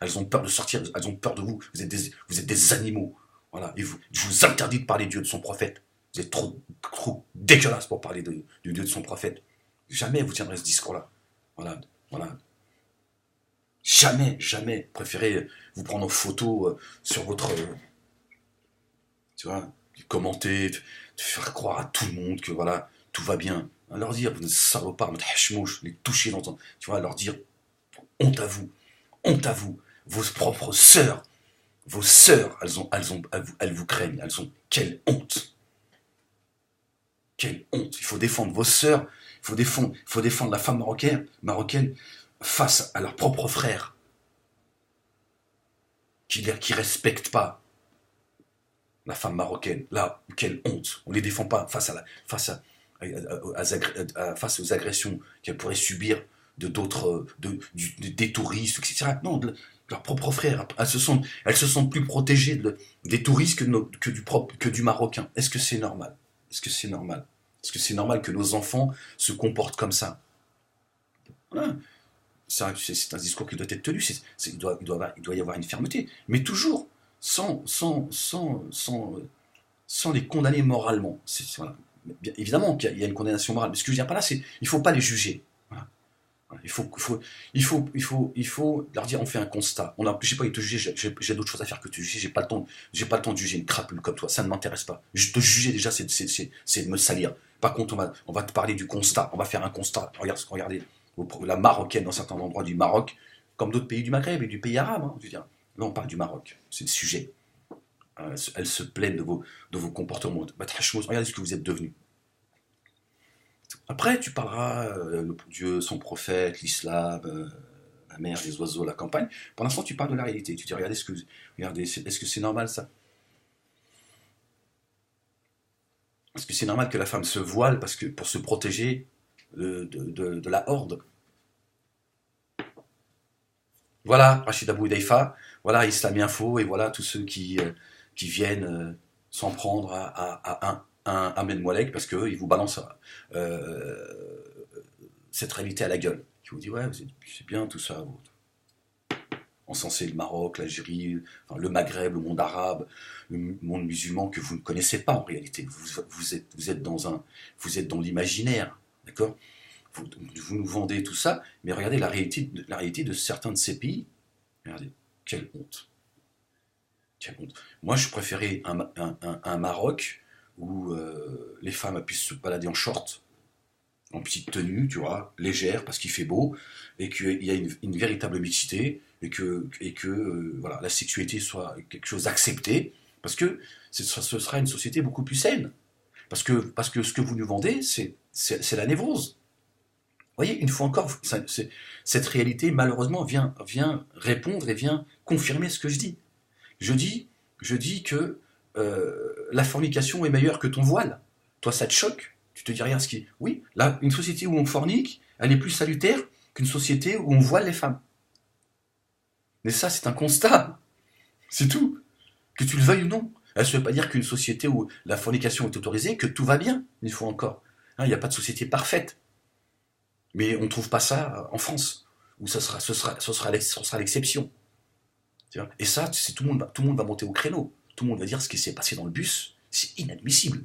elles ont peur de sortir, elles ont peur de vous. Vous êtes des animaux. Voilà. Et je vous interdis de parler de Dieu, de son prophète. Vous êtes trop dégueulasse pour parler du Dieu de son prophète. Jamais vous tiendrez ce discours-là. Voilà. Voilà. Jamais. Préférez vous prendre en photo sur votre... tu vois, commenter, de faire croire à tout le monde que voilà, tout va bien. Leur dire, vous êtes salopards, votre hachmouche, les toucher dans ton... Tu vois, leur dire, honte à vous, vos sœurs, elles vous craignent, quelle honte. Quelle honte. Il faut défendre vos sœurs, il faut défendre la femme marocaine face à leurs propres frères, qui respectent pas la femme marocaine. Là, quelle honte. On ne les défend pas face aux agressions qu'elles pourraient subir des touristes, etc. Non, leurs propres frères. Elles se sentent plus protégées des touristes que du Marocain. Est-ce que c'est normal? Est-ce que c'est normal? Est-ce que c'est normal que nos enfants se comportent comme ça? Voilà. C'est un discours qui doit être tenu, il doit y avoir une fermeté, mais toujours sans les condamner moralement. Voilà. Bien évidemment qu'il y a une condamnation morale, mais ce que je veux dire par là, c'est qu'il ne faut pas les juger. Voilà. Voilà. Il faut leur dire, on fait un constat. Je n'ai pas envie de te juger, j'ai d'autres choses à faire que te juger, j'ai pas le temps de juger une crapule comme toi, ça ne m'intéresse pas. Te juger déjà, c'est de me salir. Par contre, on va te parler du constat, on va faire un constat. Regardez, la Marocaine dans certains endroits du Maroc, comme d'autres pays du Maghreb et du pays arabe. Je veux dire. Là, on parle du Maroc, c'est le sujet. Elles se plaignent de vos comportements. Regardez ce que vous êtes devenus. Après, tu parleras le Dieu, son prophète, l'islam, la mer, les oiseaux, la campagne. Pour l'instant, tu parles de la réalité. Tu dis, regardez, est-ce que c'est normal ça? Est-ce que c'est normal que la femme se voile pour se protéger de la horde? Voilà, Rachida Boudaïfa, voilà Islami Info, et voilà tous ceux qui viennent s'en prendre à Ahmed Moualek parce qu'ils vous balancent euh, cette réalité à la gueule. Qui vous dit, ouais, c'est bien tout ça. Encenser le Maroc, l'Algérie, enfin, le Maghreb, le monde arabe, le monde musulman que vous ne connaissez pas en réalité. Vous êtes dans l'imaginaire, d'accord? Vous nous vendez tout ça, mais regardez la réalité de certains de ces pays. Regardez, quelle honte. Quelle honte. Moi, je préférais un Maroc où les femmes puissent se balader en short, en petite tenue, tu vois, légère, parce qu'il fait beau, et qu'il y a une véritable mixité, et que voilà, la sexualité soit quelque chose d'accepté, parce que ce sera une société beaucoup plus saine. Parce que ce que vous nous vendez, c'est la névrose. Vous voyez, une fois encore, cette réalité, malheureusement, vient répondre et vient confirmer ce que je dis. Je dis que la fornication est meilleure que ton voile. Toi, ça te choque? Tu te dis, regarde ce qui... Oui, là, une société où on fornique, elle est plus salutaire qu'une société où on voile les femmes. Mais ça, c'est un constat. C'est tout. Que tu le veuilles ou non. Ça ne veut pas dire qu'une société où la fornication est autorisée, que tout va bien, une fois encore. Il n'y a pas de société parfaite. Mais on ne trouve pas ça en France, où ce sera l'exception. Et ça, tout le monde va monter au créneau. Tout le monde va dire ce qui s'est passé dans le bus, c'est inadmissible.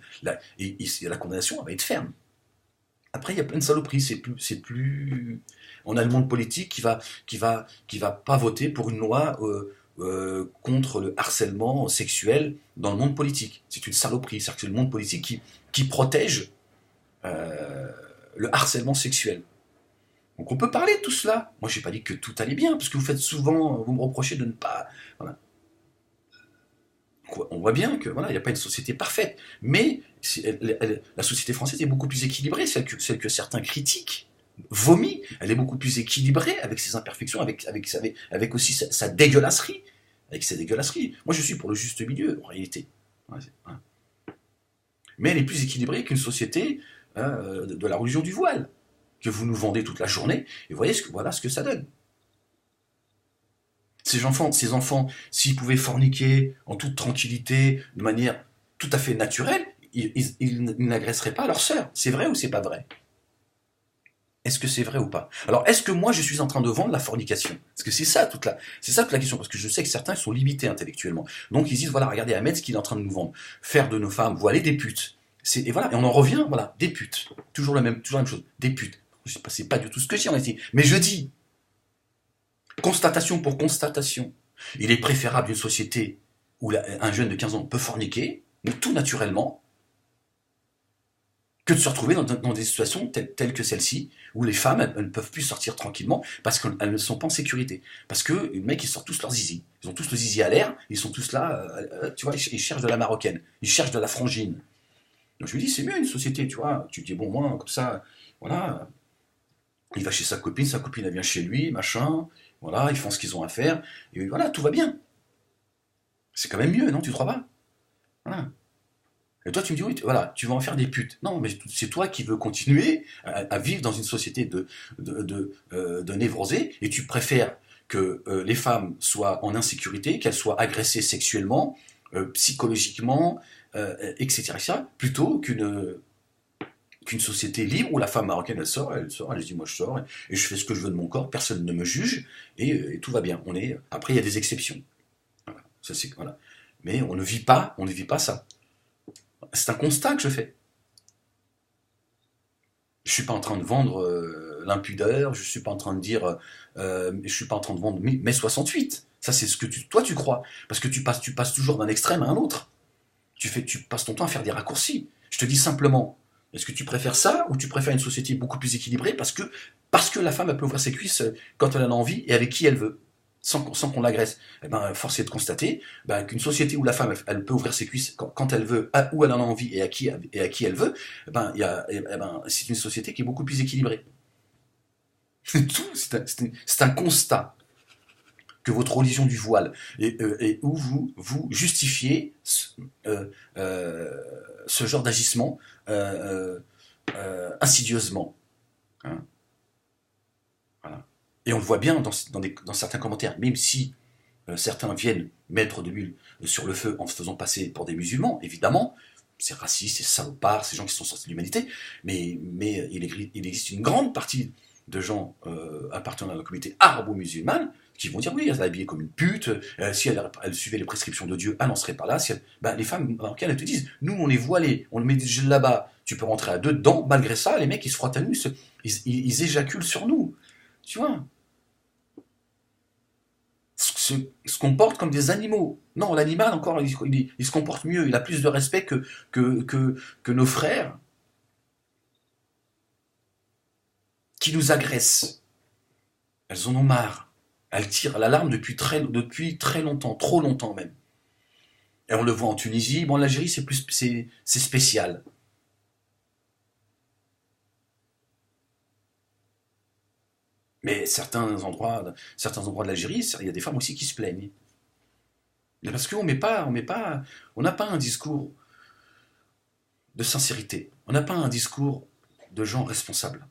Et la condamnation va être ferme. Après, il y a plein de saloperies. C'est plus... On a le monde politique qui va pas voter pour une loi contre le harcèlement sexuel dans le monde politique. C'est une saloperie. C'est-à-dire que c'est le monde politique qui protège le harcèlement sexuel. Donc on peut parler de tout cela. Moi, j'ai pas dit que tout allait bien, parce que vous me reprochez de ne pas... Voilà. On voit bien que voilà, il n'y a pas une société parfaite, mais la société française est beaucoup plus équilibrée, celle que certains critiquent, vomit. Elle est beaucoup plus équilibrée avec ses imperfections, avec aussi sa dégueulasserie, Moi, je suis pour le juste milieu, en réalité. Ouais, mais elle est plus équilibrée qu'une société de la religion du voile, que vous nous vendez toute la journée, et voilà ce que ça donne. Ces enfants, s'ils pouvaient forniquer en toute tranquillité, de manière tout à fait naturelle, ils n'agresseraient pas leur sœur. C'est vrai ou c'est pas vrai? Est-ce que c'est vrai ou pas? Alors, est-ce que moi, je suis en train de vendre la fornication? Parce que c'est ça toute la question. Parce que je sais que certains sont limités intellectuellement. Donc, ils disent, voilà, regardez Ahmed, ce qu'il est en train de nous vendre. Faire de nos femmes voilées des putes. Et voilà, et on en revient, voilà, des putes. Toujours la même chose. Des putes. C'est pas du tout ce que je dis, on a dit. Mais je dis, constatation pour constatation. Il est préférable d'une société où un jeune de 15 ans peut forniquer, mais tout naturellement, que de se retrouver dans des situations telles que celle-ci, où les femmes, elles ne peuvent plus sortir tranquillement parce qu'elles ne sont pas en sécurité. Parce que les mecs, ils sortent tous leur zizi. Ils ont tous le zizi à l'air, ils sont tous là, tu vois, ils cherchent de la marocaine, ils cherchent de la frangine. Donc je me dis, c'est mieux une société, tu vois. Tu te dis, bon, moi, comme ça, voilà, il va chez sa copine, elle vient chez lui, machin, voilà, ils font ce qu'ils ont à faire, et voilà, tout va bien. C'est quand même mieux, non, tu crois pas? Voilà. Et toi, tu me dis, oui, voilà, tu vas en faire des putes. Non, mais c'est toi qui veux continuer à vivre dans une société de névrosés, et tu préfères que les femmes soient en insécurité, qu'elles soient agressées sexuellement, psychologiquement, etc., plutôt qu'une société libre où la femme marocaine, elle dit, moi je sors, et je fais ce que je veux de mon corps, personne ne me juge, et tout va bien. Après, il y a des exceptions. Voilà, voilà. Mais on ne vit pas ça. C'est un constat que je fais. Je suis pas en train de vendre l'impudeur, je suis pas en train de dire, je suis pas en train de vendre mai 68. Ça, c'est ce que toi tu crois, parce que tu passes toujours d'un extrême à un autre. Tu passes ton temps à faire des raccourcis. Je te dis simplement, est-ce que tu préfères ça ou tu préfères une société beaucoup plus équilibrée parce que la femme elle peut ouvrir ses cuisses quand elle en a envie et avec qui elle veut, sans qu'on l'agresse. Eh ben, force est de constater qu'une société où la femme elle peut ouvrir ses cuisses quand elle veut, où elle en a envie et à qui elle veut, c'est une société qui est beaucoup plus équilibrée. C'est tout, c'est un constat que votre religion du voile et où vous justifiez ce genre d'agissement insidieusement. Hein, voilà. Et on le voit bien dans certains commentaires, même si certains viennent mettre de l'huile sur le feu en se faisant passer pour des musulmans, évidemment, c'est raciste, c'est salopard, ces gens qui sont sortis de l'humanité, mais il existe une grande partie de gens appartenant à la communauté arabo-musulmane qui vont dire oui, elle est habillée comme une pute, si elle suivait les prescriptions de Dieu, elle n'en serait pas là. Si les femmes marocaines, elles te disent, nous on est voilés, on le met là-bas, tu peux rentrer à deux dedans, malgré ça, les mecs ils se frottent à nous, ils éjaculent sur nous, tu vois. Se comportent comme des animaux. Non, l'animal, encore, il se comporte mieux, il a plus de respect que nos frères qui nous agressent. Elles en ont marre. Elles tirent l'alarme depuis très longtemps, trop longtemps même. Et on le voit en Tunisie. Bon, l'Algérie, c'est spécial. Mais certains endroits de l'Algérie, il y a des femmes aussi qui se plaignent. Mais parce on n'a pas un discours de sincérité. On n'a pas un discours de gens responsables.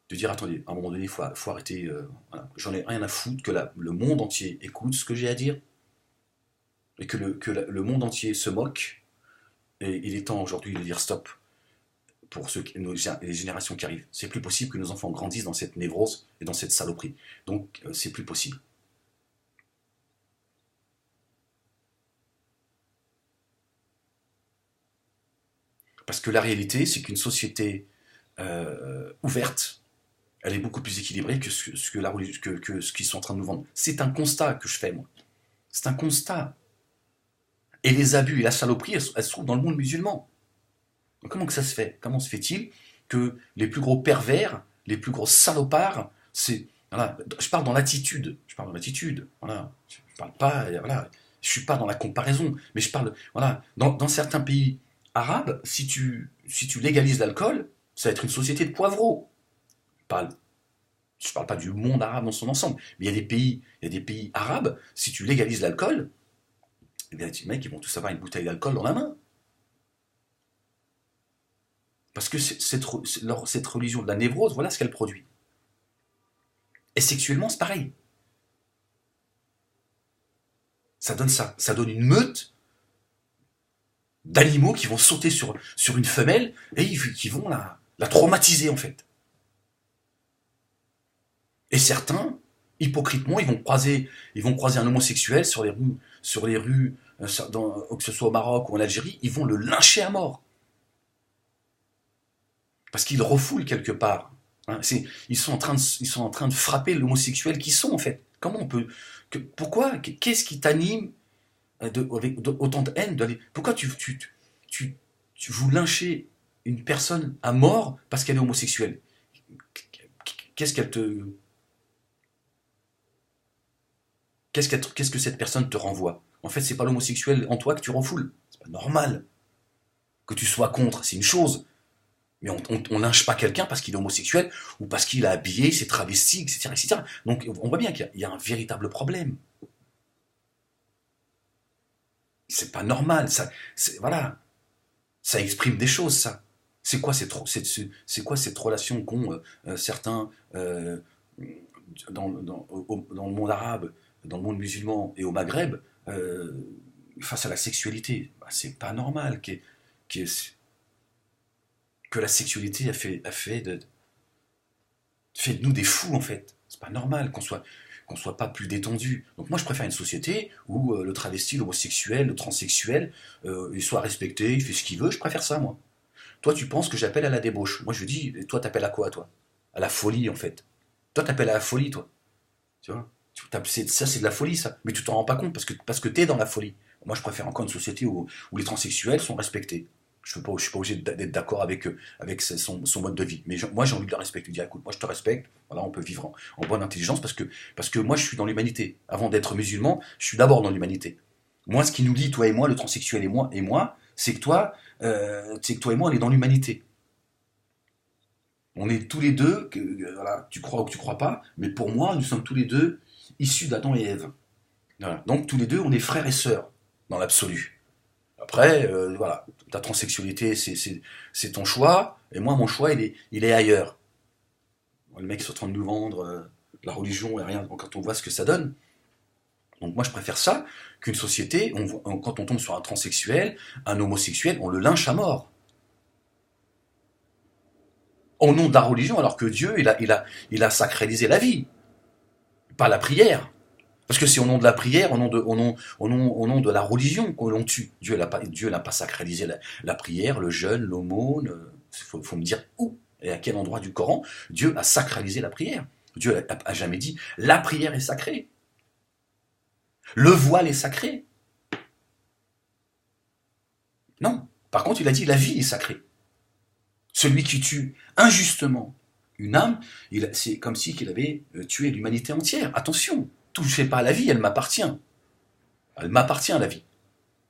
De dire, attendez, à un moment donné, faut arrêter. Voilà. J'en ai rien à foutre que le monde entier écoute ce que j'ai à dire et que le monde entier se moque. Et il est temps aujourd'hui de dire stop pour les générations qui arrivent. C'est plus possible que nos enfants grandissent dans cette névrose et dans cette saloperie. Donc, c'est plus possible. Parce que la réalité, c'est qu'une société ouverte, elle est beaucoup plus équilibrée que ce qu'ils sont en train de nous vendre. C'est un constat que je fais, moi. C'est un constat. Et les abus et la saloperie, elles se trouvent dans le monde musulman. Donc comment que ça se fait? Comment se fait-il que les plus gros pervers, les plus gros salopards, voilà, je parle dans l'attitude. Je parle dans l'attitude. Voilà. Je parle pas. Voilà. Je suis pas dans la comparaison, mais je parle. Voilà. Dans certains pays arabes, si tu légalises l'alcool, ça va être une société de poivreaux. Pas je parle pas du monde arabe dans son ensemble, mais il y a des pays arabes, si tu légalises l'alcool, eh bien, les mecs, ils vont tous avoir une bouteille d'alcool dans la main. Parce que cette religion de la névrose, voilà ce qu'elle produit. Et sexuellement, c'est pareil. Ça donne ça. Ça donne une meute d'animaux qui vont sauter sur une femelle et qui vont la traumatiser, en fait. Et certains, hypocritement, ils vont croiser un homosexuel sur les rues que ce soit au Maroc ou en Algérie, ils vont le lyncher à mort. Parce qu'ils refoulent quelque part. Hein, ils sont en train de frapper l'homosexuel qui sont, en fait. Comment on peut. Pourquoi? Qu'est-ce qui t'anime avec autant de haine pourquoi vous lynchez une personne à mort parce qu'elle est homosexuelle? Qu'est-ce qu'elle te. Qu'est-ce que cette personne te renvoie? En fait, c'est pas l'homosexuel en toi que tu refoules. C'est pas normal. Que tu sois contre, c'est une chose. Mais on lynche pas quelqu'un parce qu'il est homosexuel ou parce qu'il a habillé, s'est travesti, etc., etc. Donc on voit bien qu'il y a un véritable problème. C'est pas normal. Voilà. Ça exprime des choses, ça. C'est quoi cette relation qu'ont certains dans le monde arabe, dans le monde musulman et au Maghreb euh, face à la sexualité? Bah, c'est pas normal que la sexualité fait de nous des fous, en fait. C'est pas normal qu'on soit pas plus détendu. Donc moi, je préfère une société où le travesti, l'homosexuel, le transsexuel, il soit respecté, il fait ce qu'il veut. Je préfère ça, moi. Toi, tu penses que j'appelle à la débauche. Moi, je dis, toi, t'appelles à quoi, toi? À la folie, en fait. Toi, t'appelles à la folie, toi. Tu vois? Ça, c'est de la folie, ça. Mais tu t'en rends pas compte parce que t'es dans la folie. Moi, je préfère encore une société où les transsexuels sont respectés. Je suis pas obligé d'être d'accord avec, son mode de vie. Mais moi, j'ai envie de le respecter. De dire, écoute, moi, je te respecte. Voilà, on peut vivre en bonne intelligence parce que moi, je suis dans l'humanité. Avant d'être musulman, je suis d'abord dans l'humanité. Moi, ce qui nous lie, toi et moi, le transsexuel et moi, c'est que toi et moi, on est dans l'humanité. On est tous les deux, voilà, tu crois ou que tu crois pas, mais pour moi, nous sommes tous les deux issus d'Adam et Ève. Voilà. Donc tous les deux, on est frères et sœurs, dans l'absolu. Après, voilà, ta transsexualité, c'est ton choix, et moi, mon choix, il est ailleurs. Le mec est en train de nous vendre la religion et rien, quand on voit ce que ça donne. Donc moi, je préfère ça qu'une société, quand on tombe sur un transsexuel, un homosexuel, on le lynche à mort. Au nom de la religion, alors que Dieu, il a sacralisé la vie, pas la prière. Parce que c'est au nom de la prière, au nom de la religion que l'on tue. Dieu n'a pas sacralisé la prière, le jeûne, l'aumône. Faut me dire où et à quel endroit du Coran Dieu a sacralisé la prière. Dieu a jamais dit la prière est sacrée. Le voile est sacré. Non. Par contre, il a dit la vie est sacrée. Celui qui tue injustement une âme, c'est comme si qu'il avait tué l'humanité entière. Attention, touchez pas à la vie, elle m'appartient. Elle m'appartient, la vie.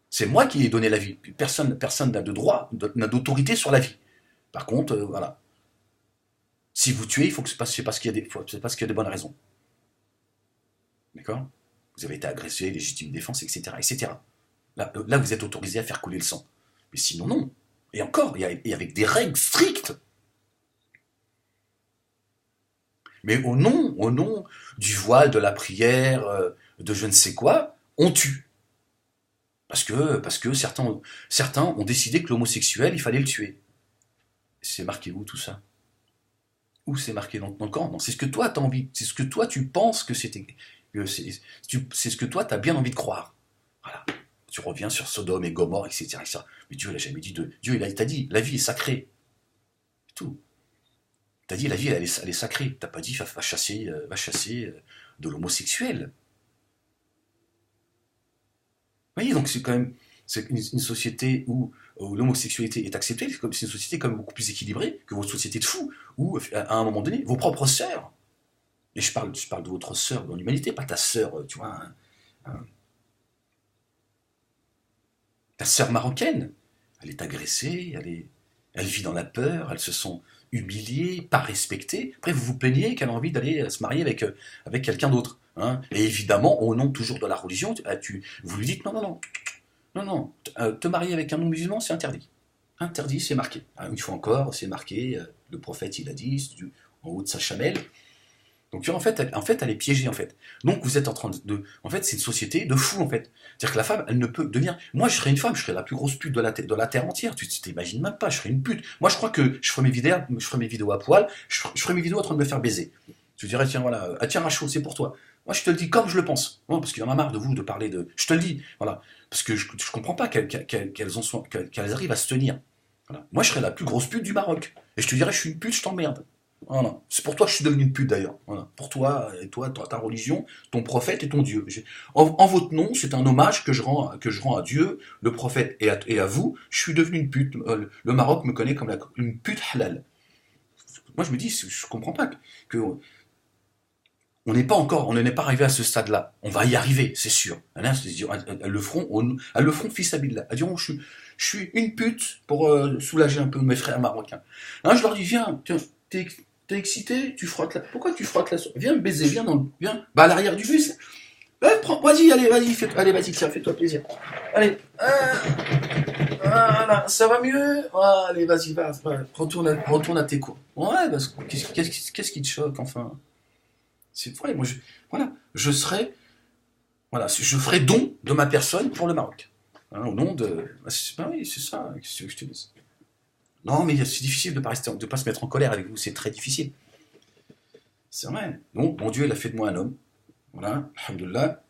C'est moi qui ai donné la vie. Personne n'a de droit, n'a d'autorité sur la vie. Par contre, voilà. Si vous tuez, il faut que c'est parce qu'il y a des bonnes raisons. D'accord? Vous avez été agressé, légitime défense, etc., etc. Là, vous êtes autorisé à faire couler le sang. Mais sinon, non. Et encore, et avec des règles strictes. Mais au nom du voile, de la prière, de je ne sais quoi, on tue. Parce que certains ont décidé que l'homosexuel, il fallait le tuer. C'est marqué où tout ça? Où c'est marqué dans le Coran? Non, c'est ce que toi t'as envie, c'est ce que toi tu penses que c'était. C'est ce que toi t'as bien envie de croire. Voilà. Tu reviens sur Sodome et Gomorre, etc., etc. Mais Dieu, il a jamais dit de. Dieu, t'a dit, la vie est sacrée. C'est tout. T'as dit, la vie, elle est sacrée. T'as pas dit, va chasser de l'homosexuel. Vous voyez, donc c'est quand même une société où l'homosexualité est acceptée, c'est une société quand même beaucoup plus équilibrée que votre société de fous, où à un moment donné, vos propres sœurs, et je parle de votre sœur dans l'humanité, pas ta sœur, tu vois, ta sœur marocaine, elle est agressée, elle vit dans la peur, elles se sont humiliées, pas respectées. Après, vous vous plaignez qu'elle a envie d'aller se marier avec quelqu'un d'autre. Hein. Et évidemment, au nom toujours de la religion, vous lui dites non, non, non, non, non, te marier avec un non-musulman, c'est interdit. Interdit, c'est marqué. Une fois encore, c'est marqué, le prophète, il a dit, en haut de sa chamelle, Donc tu vois, en fait, elle est piégée en fait. Donc vous êtes en train en fait, c'est une société de fous en fait. C'est-à-dire que la femme, elle ne peut devenir. Moi, je serais une femme, je serais la plus grosse pute de la terre entière. Tu t'imagines même pas, je serais une pute. Moi, je crois que je ferais mes vidéos à poil, je ferais mes vidéos en train de me faire baiser. Je dirais, tiens, voilà, ah, tiens, Rachaud, c'est pour toi. Moi, je te le dis comme je le pense. Non, parce qu'il y en a marre de vous de parler de. Je te le dis, voilà. Parce que je comprends pas qu'elles arrivent à se tenir. Voilà. Moi, je serais la plus grosse pute du Maroc. Et je te dirais, je suis une pute, je t'emmerde. Voilà. C'est pour toi que je suis devenu une pute d'ailleurs. Voilà. Pour toi, et toi, ta religion, ton prophète et ton Dieu. En votre nom, c'est un hommage que je rends à Dieu, le prophète et à vous. Je suis devenu une pute. Le Maroc me connaît comme une pute halal. Moi, je me dis, je comprends pas que on n'en est pas arrivé à ce stade-là. On va y arriver, c'est sûr. Elles le feront fils Abillah. Elles diront, je suis une pute pour soulager un peu mes frères marocains. Là, je leur dis, viens, tiens, t'es excité, tu frottes là. Pourquoi tu frottes là? Viens me baiser, viens. Bah, à l'arrière du bus. Vas-y, allez, vas-y, allez, vas-y, tiens, fais-toi plaisir. Allez, voilà, ça va mieux? Allez, vas-y, va, retourne à tes cours. Ouais, parce que qu'est-ce qui te choque, enfin? C'est vrai, moi, voilà, voilà, je ferai don de ma personne pour le Maroc. Hein, au nom de, oui, c'est ça, qu'est-ce que tu veux que je te dise? Non, mais c'est difficile de pas se mettre en colère avec vous, c'est très difficile. C'est vrai. Donc, mon Dieu, il a fait de moi un homme. Voilà, alhamdoulilah.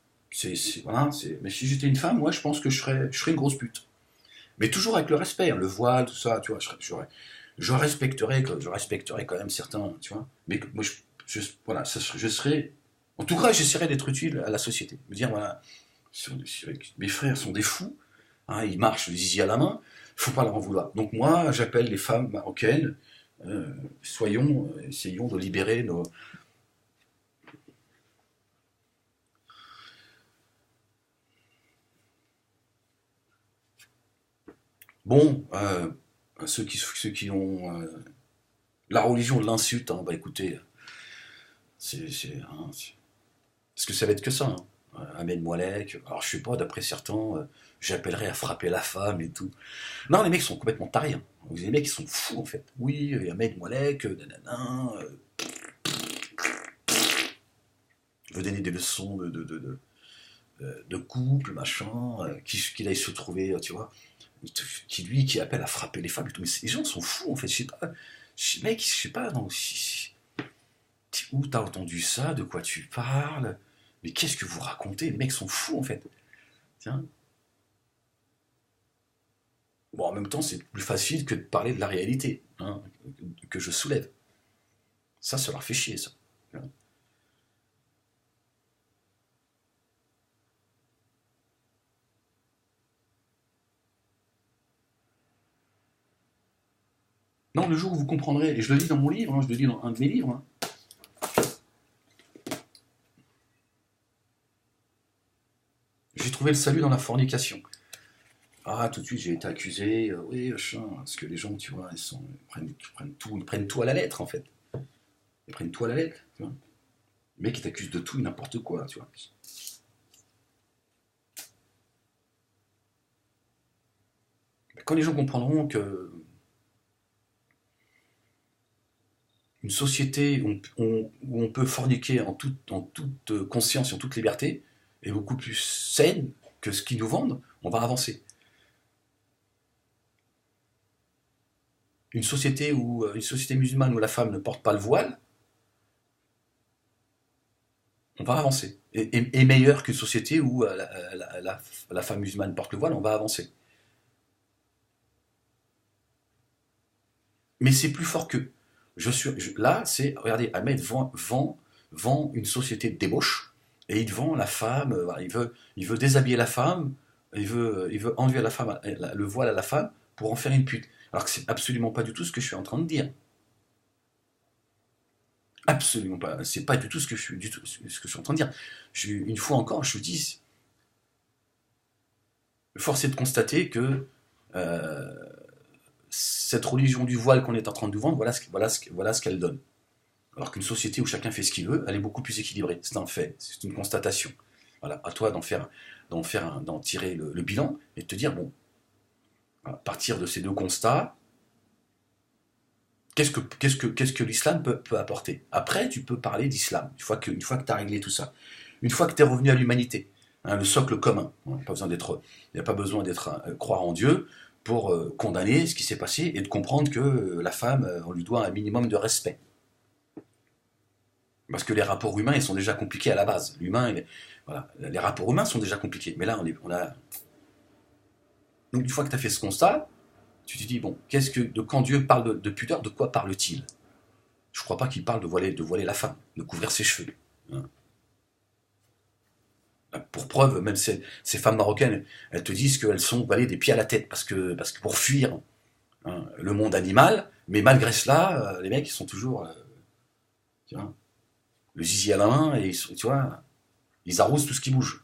Voilà, mais si j'étais une femme, moi, je pense que je serais une grosse pute. Mais toujours avec le respect, hein, le voile, tout ça, tu vois, je respecterais quand même certains, tu vois. Mais moi, voilà, je serais. En tout cas, j'essaierais d'être utile à la société. Me dire, voilà, mes frères sont des fous, hein, ils marchent le zizi à la main, il faut pas leur en vouloir. Donc moi, j'appelle les femmes marocaines, essayons de libérer nos. Bon, ceux qui ont la religion de l'insulte, hein, bah écoutez, parce que ça va être que ça. Hein. Ahmed Moualek, alors je sais pas, d'après certains, j'appellerais à frapper la femme et tout. Non, les mecs sont complètement tarés. Hein. Les mecs, ils sont fous en fait. Oui, Ahmed Moualek, nanana, veut donner des leçons de couple, machin, qu'il aille se trouver, tu vois, qui appelle à frapper les femmes et tout. Mais les gens sont fous en fait, je sais pas. Mec, je sais pas, non, où t'as entendu ça, de quoi tu parles, mais qu'est-ce que vous racontez? Les mecs sont fous en fait. Tiens. Bon, en même temps, c'est plus facile que de parler de la réalité, hein, que je soulève. Ça leur fait chier, ça. Non, le jour où vous comprendrez, et je le dis dans mon livre, hein, je le dis dans un de mes livres, hein, j'ai trouvé le salut dans la fornication. Ah, tout de suite, j'ai été accusé, oui, machin, parce que les gens, tu vois, ils prennent tout à la lettre, en fait. Ils prennent tout à la lettre, tu vois. Les mecs, ils t'accusent de tout et n'importe quoi, tu vois. Quand les gens comprendront que une société où on peut forniquer en toute conscience et en toute liberté est beaucoup plus saine que ce qu'ils nous vendent, on va avancer. Une société musulmane où la femme ne porte pas le voile, on va avancer. Et meilleure qu'une société où la femme musulmane porte le voile, on va avancer. Mais c'est plus fort qu'eux. Là, regardez, Ahmed vend une société de débauche, et il vend la femme, voilà, il veut déshabiller la femme, il veut enlever à la femme le voile à la femme pour en faire une pute. Alors que c'est absolument pas du tout ce que je suis en train de dire. Absolument pas. C'est pas du tout ce que je suis en train de dire. Une fois encore, je vous dis, force est de constater que euh, cette religion du voile qu'on est en train de nous vendre, voilà ce qu'elle donne. Alors qu'une société où chacun fait ce qu'il veut, elle est beaucoup plus équilibrée. C'est un fait, c'est une constatation. Voilà, à toi d'en tirer le bilan et de te dire, bon, à partir de ces deux constats, Qu'est-ce que l'islam peut apporter? Après, tu peux parler d'islam, une fois que tu as réglé tout ça. Une fois que tu es revenu à l'humanité, hein, le socle commun. Il n'y a pas besoin d'être croire en Dieu pour condamner ce qui s'est passé et de comprendre que la femme, on lui doit un minimum de respect. Parce que les rapports humains, ils sont déjà compliqués à la base. Voilà, les rapports humains sont déjà compliqués. Mais là, on a... Donc, une fois que tu as fait ce constat, tu te dis, bon, de quand Dieu parle de pudeur, de quoi parle-t-il? Je ne crois pas qu'il parle de voiler la femme, de couvrir ses cheveux. Hein. Pour preuve, même ces femmes marocaines, elles te disent qu'elles sont voilées des pieds à la tête, parce que pour fuir, hein, le monde animal, mais malgré cela, les mecs, ils sont toujours, tu vois, le zizi à la main, et tu vois, ils arrosent tout ce qui bouge.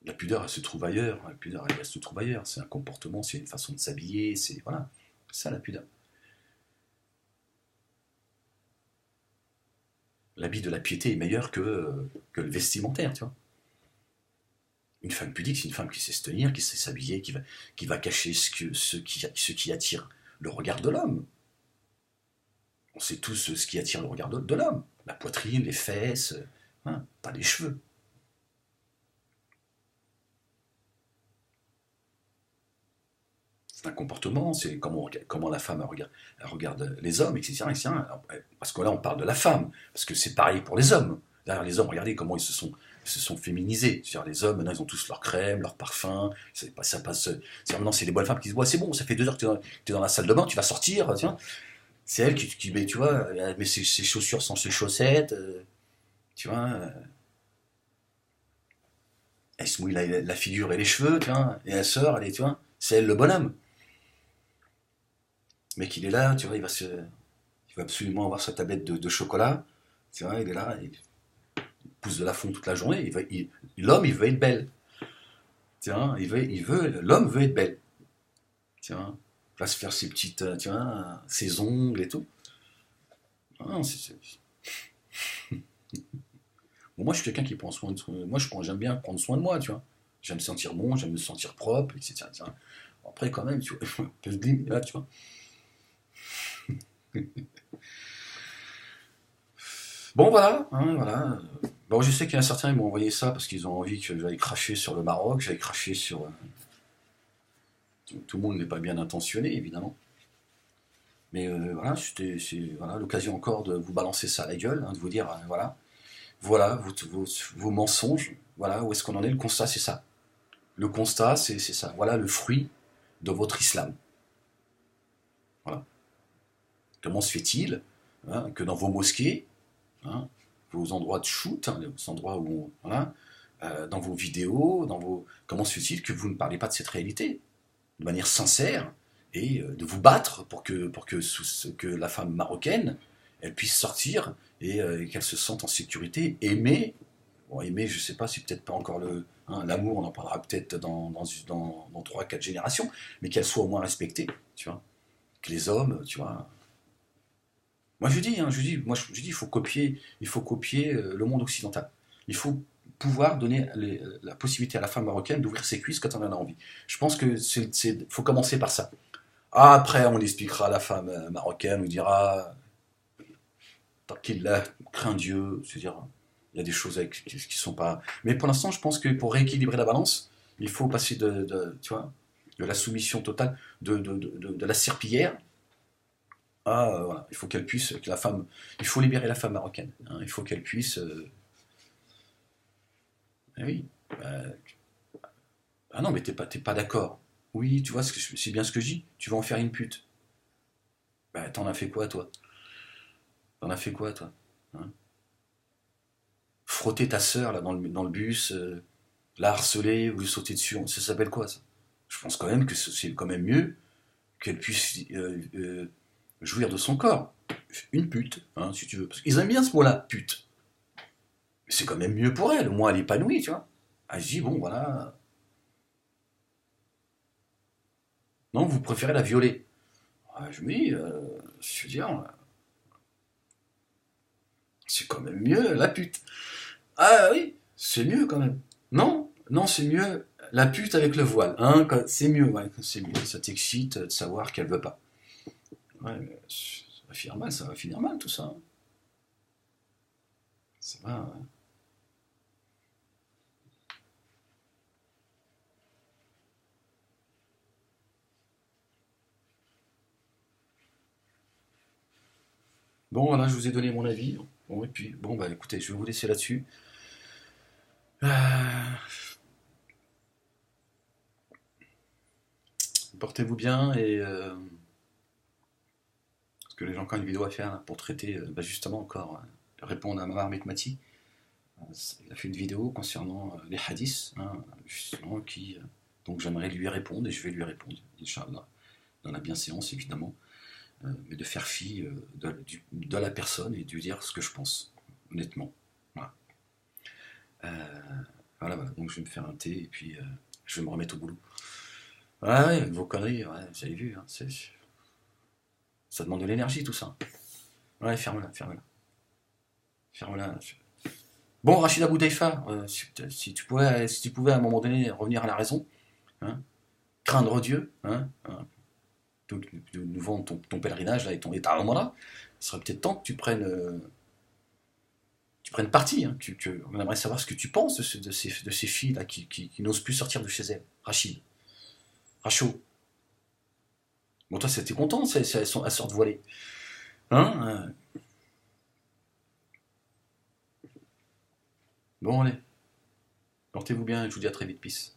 La pudeur, elle se trouve ailleurs. La pudeur, elle se trouve ailleurs. C'est un comportement, c'est une façon de s'habiller, c'est voilà, c'est ça la pudeur. L'habit de la piété est meilleur que le vestimentaire, tu vois. Une femme pudique, c'est une femme qui sait se tenir, qui sait s'habiller, qui va cacher ce qui attire le regard de l'homme. On sait tous ce qui attire le regard de l'homme. La poitrine, les fesses, hein, pas les cheveux. C'est un comportement, c'est comment la femme elle regarde les hommes, etc., etc. Parce que là, on parle de la femme, parce que c'est pareil pour les hommes. D'ailleurs, les hommes, regardez comment ils se sont féminisés. C'est-à-dire, les hommes, maintenant, ils ont tous leur crème, leur parfum. Ça passe. Maintenant, c'est les bonnes femmes qui disent ouais, c'est bon, ça fait 2 heures que tu es dans la salle de bain, tu vas sortir. Tiens. C'est elle qui met, tu vois, elle met ses chaussures sans ses chaussettes. Tu vois, elle se mouille la figure et les cheveux, tu vois, et elle sort, tu vois, c'est elle le bonhomme. Le mec, il est là, tu vois, il va absolument avoir sa tablette de chocolat. Tu vois, il est là, il pousse de la fonte toute la journée. L'homme, il veut être belle. Tu vois, l'homme veut être belle. Tu vois, il va se faire ses petites, tu vois, ses ongles et tout. Ah, bon, moi, je suis quelqu'un qui prend soin de soi. Moi, j'aime bien prendre soin de moi, tu vois. J'aime me sentir bon, j'aime me sentir propre, etc. etc. Après, quand même, tu vois, un peu de glim, là, tu vois. Bon, voilà, hein, voilà. Bon, je sais qu'il y en a certains qui m'ont envoyé ça parce qu'ils ont envie que j'aille cracher sur le Maroc, j'aille cracher sur. Tout le monde n'est pas bien intentionné, évidemment. Mais voilà, voilà, l'occasion encore de vous balancer ça à la gueule, hein, de vous dire, voilà vos mensonges, voilà où est-ce qu'on en est. Le constat, c'est ça. Le constat, c'est ça. Voilà le fruit de votre islam. Voilà. Comment se fait-il, hein, que dans vos mosquées, hein, vos endroits de shoot, hein, les endroits où, voilà, dans vos vidéos, comment se fait-il que vous ne parlez pas de cette réalité de manière sincère et de vous battre pour que la femme marocaine elle puisse sortir et qu'elle se sente en sécurité, aimée. Bon, aimer, je sais pas, c'est peut-être pas encore l'amour, on en parlera peut-être dans 3-4 générations, mais qu'elle soit au moins respectée, tu vois. Que les hommes, tu vois. Moi je dis, hein, il faut copier le monde occidental. Il faut pouvoir donner la possibilité à la femme marocaine d'ouvrir ses cuisses quand on en a envie. Je pense que faut commencer par ça. Après, on expliquera à la femme marocaine, on lui dira, tant qu'il la craint Dieu, c'est-à-dire, il y a des choses qui sont pas. Mais pour l'instant, je pense que pour rééquilibrer la balance, il faut passer tu vois, de la soumission totale, de la serpillière. Voilà, il faut qu'elle puisse, que la femme, il faut libérer la femme marocaine, hein, il faut qu'elle puisse, oui, euh, ah non, mais t'es pas d'accord. Oui, tu vois, c'est bien ce que je dis, tu vas en faire une pute. Bah, t'en as fait quoi, toi? T'en as fait quoi, toi? Hein. Frotter ta sœur, là, dans le bus, la harceler ou lui sauter dessus, ça s'appelle quoi, ça? Je pense quand même que c'est quand même mieux qu'elle puisse jouir de son corps. Une pute, hein, si tu veux. Parce qu'ils aiment bien ce mot-là, pute. Mais c'est quand même mieux pour elle, au moins elle est épanouie, tu vois. Elle se dit, bon, voilà. Non, vous préférez la violer. Je me dis, je veux dire, c'est quand même mieux la pute. Ah oui. C'est mieux quand même. Non, non, c'est mieux la pute avec le voile. Hein, c'est mieux, ouais, c'est mieux. Ça t'excite de savoir qu'elle veut pas. Ouais, mais ça va finir mal tout ça, hein. Ça va, ouais. Bon, voilà, je vous ai donné mon avis. Bon, et puis, bon, bah écoutez, je vais vous laisser là-dessus. Euh, Portez-vous bien et parce que j'ai encore une vidéo à faire là, pour traiter bah, justement encore répondre à Mamar Mekmati. Il a fait une vidéo concernant les hadiths, hein, justement, donc j'aimerais lui répondre et je vais lui répondre, Inch'Allah, dans la bienséance évidemment, mais de faire fi de la personne et de lui dire ce que je pense, honnêtement. Voilà. Euh, voilà, donc je vais me faire un thé et puis je vais me remettre au boulot. Ah ouais, vos conneries, ouais, vous avez vu, hein, ça demande de l'énergie tout ça. Ouais, ferme-la, ferme-la. Ferme-la. Bon, Rachida Boudaifa, si tu pouvais à un moment donné revenir à la raison, hein, craindre Dieu, hein, nous vendre ton pèlerinage là, et ton état là, il serait peut-être temps que tu prennes parti. Hein, on aimerait savoir ce que tu penses de ces filles là qui n'osent plus sortir de chez elles. Rachid, Rachaud. Bon, toi, t'es content, elles sortent voilées. Hein, bon, allez, portez-vous bien et je vous dis à très vite. Peace.